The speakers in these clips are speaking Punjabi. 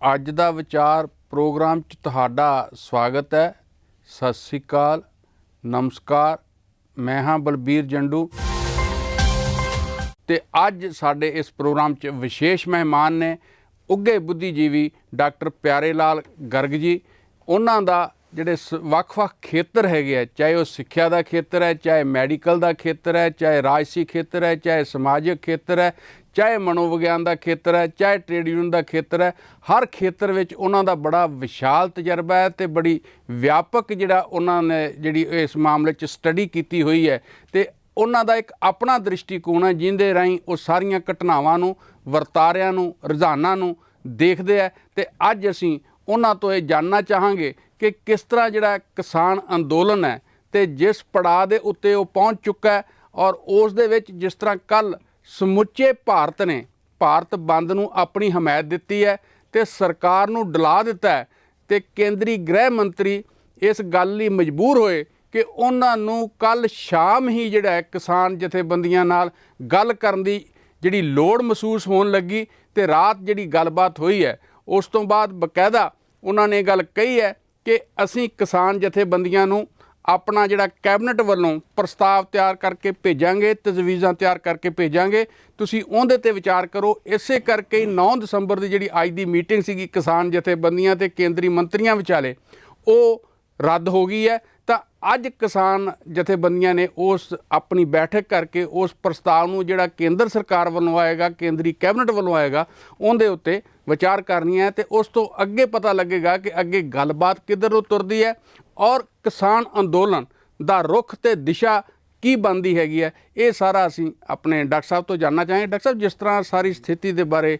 ਅੱਜ ਦਾ ਵਿਚਾਰ ਪ੍ਰੋਗਰਾਮ 'ਚ ਤੁਹਾਡਾ ਸਵਾਗਤ ਹੈ। ਸਤਿ ਸ੍ਰੀ ਅਕਾਲ, ਨਮਸਕਾਰ। ਮੈਂ ਹਾਂ ਬਲਬੀਰ ਜੰਡੂ ਤੇ ਅੱਜ ਸਾਡੇ ਇਸ ਪ੍ਰੋਗਰਾਮ 'ਚ ਵਿਸ਼ੇਸ਼ ਮਹਿਮਾਨ ਨੇ ਉੱਘੇ ਬੁੱਧੀਜੀਵੀ ਡਾਕਟਰ ਪਿਆਰੇ ਲਾਲ ਗਰਗ ਜੀ। ਉਹਨਾਂ ਦਾ ਜਿਹੜੇ ਵੱਖ-ਵੱਖ ਖੇਤਰ ਹੈਗੇ ਆ, ਚਾਹੇ ਉਹ ਸਿੱਖਿਆ ਦਾ ਖੇਤਰ ਹੈ, ਚਾਹੇ ਮੈਡੀਕਲ ਦਾ ਖੇਤਰ ਹੈ, ਚਾਹੇ ਰਾਜਸੀ ਖੇਤਰ ਹੈ, ਚਾਹੇ ਸਮਾਜਿਕ ਖੇਤਰ ਹੈ, ਚਾਹੇ ਮਨੋਵਿਗਿਆਨ ਦਾ ਖੇਤਰ ਹੈ, ਚਾਹੇ ਟ੍ਰੇਡ ਯੂਨੀਅਨ ਦਾ ਖੇਤਰ ਹੈ। ਹਰ ਖੇਤਰ ਵਿੱਚ ਉਹਨਾਂ ਦਾ ਬੜਾ ਵਿਸ਼ਾਲ ਤਜਰਬਾ ਹੈ ਤੇ ਬੜੀ ਵਿਆਪਕ ਜਿਹੜਾ ਉਹਨਾਂ ਨੇ ਜਿਹੜੀ ਇਸ ਮਾਮਲੇ 'ਚ ਸਟੱਡੀ ਕੀਤੀ ਹੋਈ ਹੈ ਤੇ ਉਹਨਾਂ ਦਾ ਇੱਕ ਆਪਣਾ ਦ੍ਰਿਸ਼ਟੀਕੋਣ ਹੈ ਜਿਹਦੇ ਰਾਹੀਂ ਉਹ ਸਾਰੀਆਂ ਘਟਨਾਵਾਂ ਨੂੰ, ਵਰਤਾਰਿਆਂ ਨੂੰ, ਰੁਝਾਨਾਂ ਨੂੰ ਦੇਖਦੇ ਹੈ। ਤੇ ਅੱਜ ਅਸੀਂ ਉਹਨਾਂ ਤੋਂ ਇਹ ਜਾਣਨਾ ਚਾਹਾਂਗੇ ਕਿ ਕਿਸ ਤਰ੍ਹਾਂ ਜਿਹੜਾ ਕਿਸਾਨ ਅੰਦੋਲਨ ਹੈ ਤੇ ਜਿਸ ਪੜਾਅ ਦੇ ਉੱਤੇ ਉਹ ਪਹੁੰਚ ਚੁੱਕਾ ਹੈ ਔਰ ਉਸ ਦੇ ਵਿੱਚ ਜਿਸ ਤਰ੍ਹਾਂ ਕੱਲ੍ਹ ਸਮੁੱਚੇ ਭਾਰਤ ਨੇ ਭਾਰਤ ਬੰਦ ਨੂੰ ਆਪਣੀ ਹਮਾਇਤ ਦਿੱਤੀ ਹੈ ਤੇ ਸਰਕਾਰ ਨੂੰ ਡਲਾ ਦਿੱਤਾ ਹੈ ਤੇ ਕੇਂਦਰੀ ਗ੍ਰਹਿ ਮੰਤਰੀ ਇਸ ਗੱਲ ਲਈ ਮਜਬੂਰ ਹੋਏ ਕਿ ਉਹਨਾਂ ਨੂੰ ਕੱਲ੍ਹ ਸ਼ਾਮ ਹੀ ਜਿਹੜਾ ਹੈ ਕਿਸਾਨ ਜਥੇਬੰਦੀਆਂ ਨਾਲ ਗੱਲ ਕਰਨ ਦੀ ਜਿਹੜੀ ਲੋੜ ਮਹਿਸੂਸ ਹੋਣ ਲੱਗੀ ਤੇ ਰਾਤ ਜਿਹੜੀ ਗੱਲਬਾਤ ਹੋਈ ਹੈ ਉਸ ਤੋਂ ਬਾਅਦ ਬਕਾਇਦਾ ਉਹਨਾਂ ਨੇ ਗੱਲ ਕਹੀ ਹੈ ਕਿ ਅਸੀਂ ਕਿਸਾਨ ਜਥੇਬੰਦੀਆਂ ਨੂੰ ਆਪਣਾ ਜਿਹੜਾ ਕੈਬਨਿਟ ਵੱਲੋਂ ਪ੍ਰਸਤਾਵ ਤਿਆਰ ਕਰਕੇ ਭੇਜਾਂਗੇ, ਤਜਵੀਜ਼ਾਂ ਤਿਆਰ ਕਰਕੇ ਭੇਜਾਂਗੇ, ਤੁਸੀਂ ਉਹਦੇ 'ਤੇ ਵਿਚਾਰ ਕਰੋ। ਇਸੇ ਕਰਕੇ 9 ਦਸੰਬਰ ਦੀ ਜਿਹੜੀ ਅੱਜ ਦੀ ਮੀਟਿੰਗ ਸੀਗੀ ਕਿਸਾਨ ਜਥੇਬੰਦੀਆਂ ਤੇ ਕੇਂਦਰੀ ਮੰਤਰੀਆਂ ਵਿਚਾਲੇ, ਉਹ ਰੱਦ ਹੋ ਗਈ ਹੈ। ਤਾਂ ਅੱਜ ਕਿਸਾਨ ਜਥੇਬੰਦੀਆਂ ਨੇ ਉਸ ਆਪਣੀ ਬੈਠਕ ਕਰਕੇ ਉਸ ਪ੍ਰਸਤਾਵ ਨੂੰ ਜਿਹੜਾ ਕੇਂਦਰ ਸਰਕਾਰ ਵੱਲੋਂ ਆਏਗਾ, ਕੇਂਦਰੀ ਕੈਬਨਿਟ ਵੱਲੋਂ ਆਏਗਾ, ਉਹਦੇ ਉੱਤੇ ਵਿਚਾਰ ਕਰਨੀ ਹੈ ਤੇ ਉਸ ਤੋਂ ਅੱਗੇ ਪਤਾ ਲੱਗੇਗਾ ਕਿ ਅੱਗੇ ਗੱਲਬਾਤ ਕਿੱਧਰ ਨੂੰ ਤੁਰਦੀ ਹੈ ਔਰ ਕਿਸਾਨ ਅੰਦੋਲਨ ਦਾ ਰੁਖ ਤੇ ਦਿਸ਼ਾ ਕੀ ਬਣਦੀ ਹੈਗੀ ਹੈ। ਇਹ ਸਾਰਾ ਅਸੀਂ ਆਪਣੇ ਡਾਕਟਰ ਸਾਹਿਬ ਤੋਂ ਜਾਣਨਾ ਚਾਹਾਂਗੇ। ਡਾਕਟਰ ਸਾਹਿਬ, ਜਿਸ ਤਰ੍ਹਾਂ ਸਾਰੀ ਸਥਿਤੀ ਦੇ ਬਾਰੇ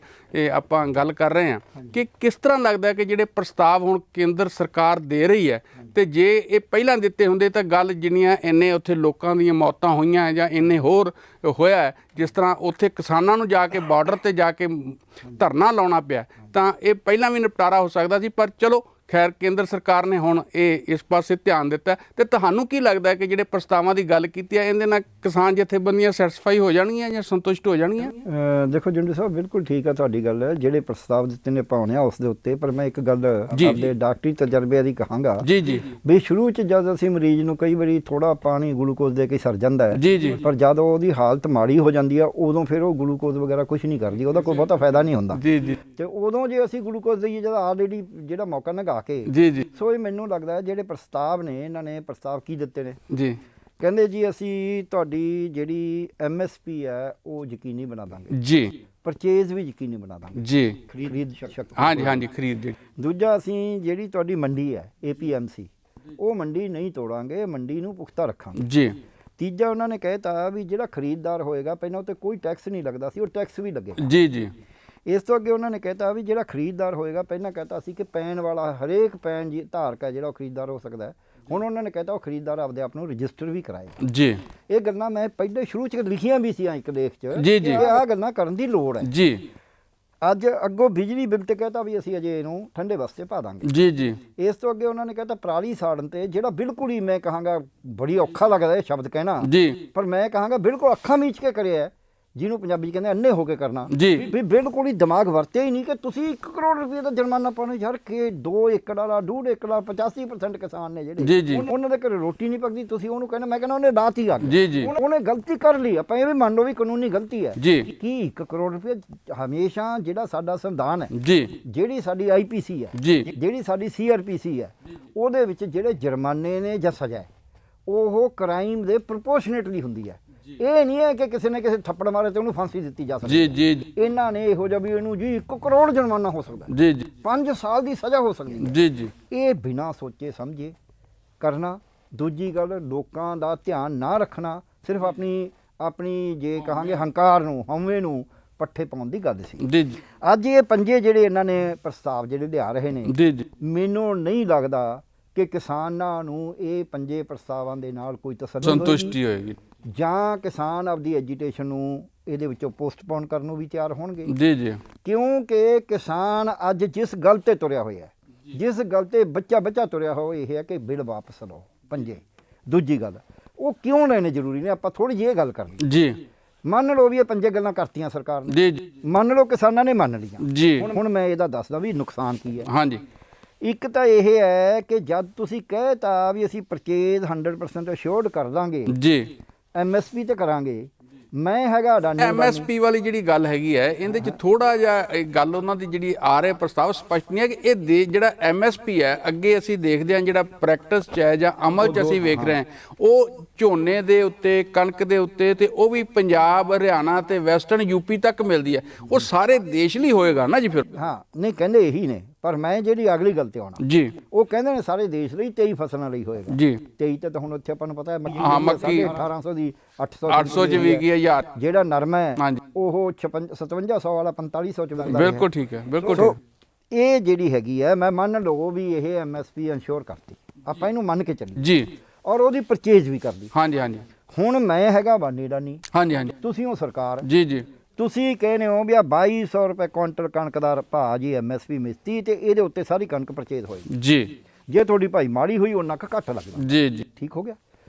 ਆਪਾਂ ਗੱਲ ਕਰ ਰਹੇ ਹਾਂ ਕਿ ਕਿਸ ਤਰ੍ਹਾਂ ਲੱਗਦਾ ਕਿ ਜਿਹੜੇ ਪ੍ਰਸਤਾਵ ਹੁਣ ਕੇਂਦਰ ਸਰਕਾਰ ਦੇ ਰਹੀ ਹੈ ਤੇ ਜੇ ਇਹ ਪਹਿਲਾਂ ਦਿੱਤੇ ਹੁੰਦੇ ਤਾਂ ਗੱਲ ਜਿੰਨੀਆਂ ਇੰਨੇ ਉੱਥੇ ਲੋਕਾਂ ਦੀਆਂ ਮੌਤਾਂ ਹੋਈਆਂ ਜਾਂ ਇੰਨੇ ਹੋਰ ਹੋਇਆ, ਜਿਸ ਤਰ੍ਹਾਂ ਉੱਥੇ ਕਿਸਾਨਾਂ ਨੂੰ ਜਾ ਕੇ ਬਾਰਡਰ 'ਤੇ ਜਾ ਕੇ ਧਰਨਾ ਲਾਉਣਾ ਪਿਆ, ਤਾਂ ਇਹ ਪਹਿਲਾਂ ਵੀ ਨਿਪਟਾਰਾ ਹੋ ਸਕਦਾ ਸੀ। ਪਰ ਚਲੋ ਖੈਰ ਕੇਂਦਰ ਸਰਕਾਰ ਨੇ ਹੁਣ ਇਹ ਇਸ ਪਾਸੇ ਧਿਆਨ ਦਿੱਤਾ। ਤੇ ਤੁਹਾਨੂੰ ਕੀ ਲੱਗਦਾ ਹੈ ਕਿ ਜਿਹੜੇ ਪ੍ਰਸਤਾਵਾਂ ਦੀ ਗੱਲ ਕੀਤੀ ਹੈ ਇਹਦੇ ਨਾਲ ਕਿਸਾਨ ਜਥੇਬੰਦੀਆਂ ਸੈਟੀਸਫਾਈ ਹੋ ਜਾਣਗੀਆਂ ਜਾਂ ਸੰਤੁਸ਼ਟ ਹੋ ਜਾਣਗੀਆਂ? ਦੇਖੋ ਜੰਡੂ ਸਾਹਿਬ, ਬਿਲਕੁਲ ਠੀਕ ਆ ਤੁਹਾਡੀ ਗੱਲ। ਜਿਹੜੇ ਪ੍ਰਸਤਾਵ ਦਿੱਤੇ ਨੇ ਪਾਉਣੇ ਆ ਉਸ ਦੇ ਉੱਤੇ, ਪਰ ਮੈਂ ਇੱਕ ਗੱਲ ਆਪਣੇ ਡਾਕਟਰੀ ਤਜਰਬੇ ਦੀ ਕਹਾਂਗਾ ਵੀ ਸ਼ੁਰੂ 'ਚ ਜਦ ਅਸੀਂ ਮਰੀਜ਼ ਨੂੰ ਕਈ ਵਾਰੀ ਥੋੜਾ ਪਾਣੀ ਗਲੂਕੋਜ਼ ਦੇ ਕੇ ਸਰ ਜਾਂਦਾ ਹੈ, ਪਰ ਜਦ ਉਹਦੀ ਹਾਲਤ ਮਾੜੀ ਹੋ ਜਾਂਦੀ ਆ ਉਦੋਂ ਫਿਰ ਉਹ ਗਲੂਕੋਜ਼ ਵਗੈਰਾ ਕੁਝ ਨਹੀਂ ਕਰਦੀ, ਉਹਦਾ ਕੋਈ ਬਹੁਤਾ ਫਾਇਦਾ ਨਹੀਂ ਹੁੰਦਾ। ਤੇ ਉਦੋਂ ਜੇ ਅਸੀਂ ਗਲੂਕੋਜ਼ ਦਈਏ ਜਦ ਆਲਰੇਡੀ ਜਿਹੜਾ ਮੌਕਾ ਨਗਾ ਕੇ ਸੋ ਇਹ ਮੈਨੂੰ ਲੱਗਦਾ ਜਿਹੜੇ ਪ੍ਰਸਤਾਵ ਨੇ, ਇਹਨਾਂ ਨੇ ਪ੍ਰਸਤਾਵ ਕੀ ਦਿੱਤੇ ਨੇ ਜੀ, ਕਹਿੰਦੇ ਜੀ ਅਸੀਂ ਤੁਹਾਡੀ ਜਿਹੜੀ MSP ਹੈ ਉਹ ਯਕੀਨੀ ਬਣਾ ਦਾਂਗੇ ਜੀ, ਪਰਚੇਜ਼ ਵੀ ਯਕੀਨੀ ਬਣਾ ਦਾਂਗੇ ਜੀ, ਖਰੀਦ ਸ਼ਕਤੀ, ਹਾਂਜੀ ਖਰੀਦ। ਦੂਜਾ, ਅਸੀਂ ਜਿਹੜੀ ਤੁਹਾਡੀ ਮੰਡੀ ਹੈ APMC ਉਹ ਮੰਡੀ ਨਹੀਂ ਤੋੜਾਂਗੇ, ਮੰਡੀ ਨੂੰ ਪੁਖਤਾ ਰੱਖਾਂਗੇ ਜੀ। ਤੀਜਾ, ਉਹਨਾਂ ਨੇ ਕਹਿਤਾ ਵੀ ਜਿਹੜਾ ਖਰੀਦਦਾਰ ਹੋਏਗਾ ਪਹਿਲਾਂ ਉੱਤੇ ਕੋਈ ਟੈਕਸ ਨਹੀਂ ਲੱਗਦਾ ਸੀ, ਉਹ ਟੈਕਸ ਵੀ ਲੱਗੇ ਜੀ। ਇਸ ਤੋਂ ਅੱਗੇ ਉਹਨਾਂ ਨੇ ਕਹਿਤਾ ਵੀ ਜਿਹੜਾ ਖਰੀਦਦਾਰ ਹੋਏਗਾ, ਪਹਿਲਾਂ ਕਹਿਤਾ ਸੀ ਕਿ ਪੈਨ ਵਾਲਾ ਹਰੇਕ ਪੈਨ ਜੀ ਧਾਰਕ ਹੈ ਜਿਹੜਾ ਉਹ ਖਰੀਦਦਾਰ ਹੋ ਸਕਦਾ ਹੈ, ਹੁਣ ਉਹਨਾਂ ਨੇ ਕਹਿਤਾ ਉਹ ਖਰੀਦਦਾਰ ਆਪਦੇ ਆਪ ਨੂੰ ਰਜਿਸਟਰ ਵੀ ਕਰਾਏ ਜੀ। ਇਹ ਗੱਲਾਂ ਮੈਂ ਪਹਿਲੇ ਸ਼ੁਰੂ 'ਚ ਲਿਖੀਆਂ ਵੀ ਸੀ ਇੱਕ ਲੇਖ 'ਚ ਕਿ ਆਹ ਗੱਲਾਂ ਕਰਨ ਦੀ ਲੋੜ ਹੈ ਜੀ। ਅੱਜ ਅੱਗੋਂ ਬਿਜਲੀ ਬਿੱਲ ਤੇ ਕਹਿਤਾ ਵੀ ਅਸੀਂ ਅਜੇ ਇਹਨੂੰ ਠੰਡੇ ਵਾਸਤੇ ਪਾ ਦਾਂਗੇ ਜੀ। ਇਸ ਤੋਂ ਅੱਗੇ ਉਹਨਾਂ ਨੇ ਕਹਿਤਾ ਪਰਾਲੀ ਸਾੜਨ ਤੇ, ਜਿਹੜਾ ਬਿਲਕੁਲ ਹੀ ਮੈਂ ਕਹਾਂਗਾ ਬੜੀ ਔਖਾ ਲੱਗਦਾ ਇਹ ਸ਼ਬਦ ਕਹਿਣਾ ਜੀ, ਪਰ ਮੈਂ ਕਹਾਂਗਾ ਬਿਲਕੁਲ ਅੱਖਾਂ ਮੀਚ ਕੇ ਕਰਿਆ, ਜਿਹਨੂੰ ਪੰਜਾਬੀ 'ਚ ਕਹਿੰਦੇ ਅੰਨੇ ਹੋ ਕੇ ਕਰਨਾ ਵੀ ਬਿਲਕੁਲ ਹੀ ਦਿਮਾਗ ਵਰਤਿਆ ਹੀ ਨਹੀਂ ਕਿ ਤੁਸੀਂ 1 ਕਰੋੜ ਰੁਪਏ ਦਾ ਜੁਰਮਾਨਾ ਪਾਉਣਾ ਯਾਰ, ਕਿ 2 ਏਕੜ ਵਾਲਾ 2.5 ਏਕੜ ਵਾਲਾ 85% ਕਿਸਾਨ ਨੇ ਜਿਹੜੇ ਉਹਨਾਂ ਦੇ ਘਰੇ ਰੋਟੀ ਨਹੀਂ ਪੱਕਦੀ, ਤੁਸੀਂ ਉਹਨੂੰ ਕਹਿੰਦੇ, ਮੈਂ ਕਹਿੰਦਾ ਉਹਨੇ ਰਾਤ ਹੀ ਆ ਗਿਆ, ਉਹਨੇ ਗਲਤੀ ਕਰ ਲਈ। ਆਪਾਂ ਇਹ ਵੀ ਮੰਨ ਲਓ ਵੀ ਕਾਨੂੰਨੀ ਗਲਤੀ ਹੈ ਕਿ 1 ਕਰੋੜ ਰੁਪਏ ਹਮੇਸ਼ਾ ਜਿਹੜਾ ਸਾਡਾ ਸੰਵਿਧਾਨ ਹੈ, ਜਿਹੜੀ ਸਾਡੀ IPC ਹੈ, ਜਿਹੜੀ ਸਾਡੀ CRPC ਹੈ, ਉਹਦੇ ਵਿੱਚ ਜਿਹੜੇ ਜੁਰਮਾਨੇ ਨੇ ਜਾਂ ਸਜ਼ਾ ਉਹ ਕ੍ਰਾਈਮ ਦੇ ਪ੍ਰਪੋਰਸ਼ਨੇਟਲੀ ਹੁੰਦੀ ਹੈ। ਇਹ ਨਹੀਂ ਹੈ ਕਿ ਕਿਸੇ ਨੇ ਕਿਸੇ ਥੱਪੜ ਮਾਰੇ ਤੇ ਉਹਨੂੰ ਫਾਂਸੀ ਦਿੱਤੀ ਜਾ ਸਕਦੀ। ਇਹਨਾਂ ਨੇ ਇਹੋ ਜਿਹਾ ਵੀ ਇਹਨੂੰ ਜੀ 1 ਕਰੋੜ ਜੁਰਮਾਨਾ ਹੋ ਸਕਦਾ, 5 ਸਾਲ ਦੀ ਸਜ਼ਾ ਹੋ ਸਕਦੀ ਹੈ। ਇਹ ਬਿਨਾਂ ਸੋਚੇ ਸਮਝੇ ਕਰਨਾ। ਦੂਜੀ ਗੱਲ, ਲੋਕਾਂ ਦਾ ਧਿਆਨ ਨਾ ਰੱਖਣਾ, ਸਿਰਫ ਆਪਣੀ ਜੇ ਕਹਾਂਗੇ ਹੰਕਾਰ ਨੂੰ, ਹਉਮੈ ਨੂੰ ਪੱਠੇ ਪਾਉਣ ਦੀ ਗੱਲ ਸੀ। ਅੱਜ ਇਹ ਪੰਜੇ ਜਿਹੜੇ ਇਹਨਾਂ ਨੇ ਪ੍ਰਸਤਾਵ ਜਿਹੜੇ ਲਿਆ ਰਹੇ ਨੇ, ਮੈਨੂੰ ਨਹੀਂ ਲੱਗਦਾ ਕਿ ਕਿਸਾਨਾਂ ਨੂੰ ਇਹ ਪੰਜੇ ਪ੍ਰਸਤਾਵਾਂ ਦੇ ਨਾਲ ਕੋਈ ਸੰਤੁਸ਼ਟੀ ਹੋਏਗੀ, ਜਾਂ ਕਿਸਾਨ ਆਪਦੀ ਐਜੀਟੇਸ਼ਨ ਨੂੰ ਇਹਦੇ ਵਿੱਚੋਂ ਪੋਸਟਪੋਨ ਕਰਨ ਨੂੰ ਵੀ ਤਿਆਰ ਹੋਣਗੇ ਕਿਉਂਕਿ ਕਿਸਾਨ ਅੱਜ ਜਿਸ ਗੱਲ 'ਤੇ ਤੁਰਿਆ ਹੋਇਆ, ਜਿਸ ਗੱਲ 'ਤੇ ਬੱਚਾ ਤੁਰਿਆ ਹੋਇਆ, ਇਹ ਹੈ ਕਿ ਬਿੱਲ ਵਾਪਸ ਲਓ ਪੰਜੇ। ਦੂਜੀ ਗੱਲ, ਉਹ ਕਿਉਂ ਲੈਣੇ ਜ਼ਰੂਰੀ ਨੇ, ਆਪਾਂ ਥੋੜ੍ਹੀ ਜਿਹੀ ਇਹ ਗੱਲ ਕਰਨੀ ਜੀ। ਮੰਨ ਲਓ ਵੀ ਇਹ ਪੰਜੇ ਗੱਲਾਂ ਕਰਤੀਆਂ ਸਰਕਾਰ ਨੇ ਜੀ ਜੀ ਮੰਨ ਲਓ ਕਿਸਾਨਾਂ ਨੇ ਮੰਨ ਲਈਆਂ ਜੀ ਹੁਣ ਮੈਂ ਇਹਦਾ ਦੱਸਦਾ ਵੀ ਨੁਕਸਾਨ ਕੀ ਹੈ। ਹਾਂਜੀ ਇੱਕ ਤਾਂ ਇਹ ਹੈ ਕਿ ਜਦ ਤੁਸੀਂ ਕਹਿਤਾ ਵੀ ਅਸੀਂ ਪਰਚੇਜ਼ 100% ਅਸ਼ੋਰਡ ਕਰ ਦਾਂਗੇ ਜੀ MSP ਤੇ ਕਰਾਂਗੇ ਮੈਂ ਹੈਗਾ ਅਡਾਨੀ MSP ਵਾਲੀ ਜਿਹੜੀ ਗੱਲ ਹੈਗੀ ਹੈ ਇਹਦੇ ਚ ਥੋੜਾ ਜਿਹਾ ਇਹ ਗੱਲ ਉਹਨਾਂ ਦੀ ਜਿਹੜੀ ਆ ਰਿਹਾ ਪ੍ਰਸਤਾਵ ਸਪਸ਼ਟ ਨਹੀਂ ਹੈ ਕਿ ਇਹ ਜਿਹੜਾ MSP ਹੈ ਅੱਗੇ ਅਸੀਂ ਦੇਖਦੇ ਹਾਂ ਜਿਹੜਾ ਪ੍ਰੈਕਟਿਸ ਚ ਹੈ ਜਾਂ ਅਮਲ ਚ ਅਸੀਂ ਵੇਖ ਰਹੇ ਹਾਂ ਉਹ ਝੋਨੇ ਦੇ ਉੱਤੇ ਕਣਕ ਦੇ ਉੱਤੇ ਤੇ ਉਹ ਵੀ ਪੰਜਾਬ ਹਰਿਆਣਾ ਤੇ ਵੈਸਟਰਨ ਯੂਪੀ ਤੱਕ ਮਿਲਦੀ ਹੈ ਉਹ ਸਾਰੇ ਦੇਸ਼ ਲਈ ਹੋਏਗਾ ਨਾ ਜੀ ਫਿਰ। ਹਾਂ ਨਹੀਂ ਕਹਿੰਦੇ ਇਹੀ ਨੇ ਪਰ ਮੈਂ ਜਿਹੜੀ ਅਗਲੀ ਗੱਲ ਤੇ ਆਉਣਾ ਜੀ ਉਹ ਕਹਿੰਦੇ ਨੇ ਸਾਰੇ ਦੇਸ਼ ਲਈ 23 ਫਸਲਾਂ ਲਈ ਹੋਏਗਾ ਜੀ 23 ਤੇ ਤਾਂ ਹੁਣ ਉੱਥੇ ਆਪਾਂ ਨੂੰ ਪਤਾ ਹੈ ਮੱਕੀ 1800 ਦੀ 800 ਚ ਵੀ ਗਈ 1000 ਜਿਹੜਾ ਨਰਮਾ ਹੈ ਹਾਂਜੀ ਉਹ 5700 ਵਾਲਾ 4500 ਚ ਵਿਕਦਾ ਬਿਲਕੁਲ ਠੀਕ ਹੈ ਬਿਲਕੁਲ ਸੋ ਠੀਕ ਇਹ ਜਿਹੜੀ ਹੈਗੀ ਹੈ ਮੈਂ ਮੰਨ ਲਓ ਵੀ ਇਹ MSP ਇੰਸ਼ੋਰ ਕਰਤੀ ਆਪਾਂ ਇਹਨੂੰ ਮੰਨ ਕੇ ਚੱਲੀ ਜੀ ਔਰ ਉਹਦੀ ਪਰਚੇਜ਼ ਵੀ ਕਰ ਲਈ ਹਾਂਜੀ ਹਾਂਜੀ ਹੁਣ ਮੈਂ ਹੈਗਾ ਬਾਨੀ ਡਾਨੀ ਹਾਂਜੀ ਹਾਂਜੀ ਤੁਸੀਂ ਹੋ ਸਰਕਾਰ ਜੀ ਜੀ ਤੁਸੀਂ ਕਹਿੰਦੇ ਹੋ ਵੀ ਆ 2200 ਰੁਪਏ ਕੁਇੰਟਲ ਕਣਕ ਦਾ ਭਾਅ ਜੀ MSP ਮਿਸਤੀ ਤੇ ਇਹਦੇ ਉੱਤੇ ਸਾਰੀ ਕਣਕ ਪਰਚੇਜ਼ ਹੋਏਗੀ ਜੀ ਜੇ ਤੁਹਾਡੀ ਭਾਈ ਮਾੜੀ ਹੋਈ ਉਹਨਾਂ ਕ ਘੱਟ ਲੱਗਦਾ ਜੀ ਜੀ ਠੀਕ ਹੋ ਗਿਆ।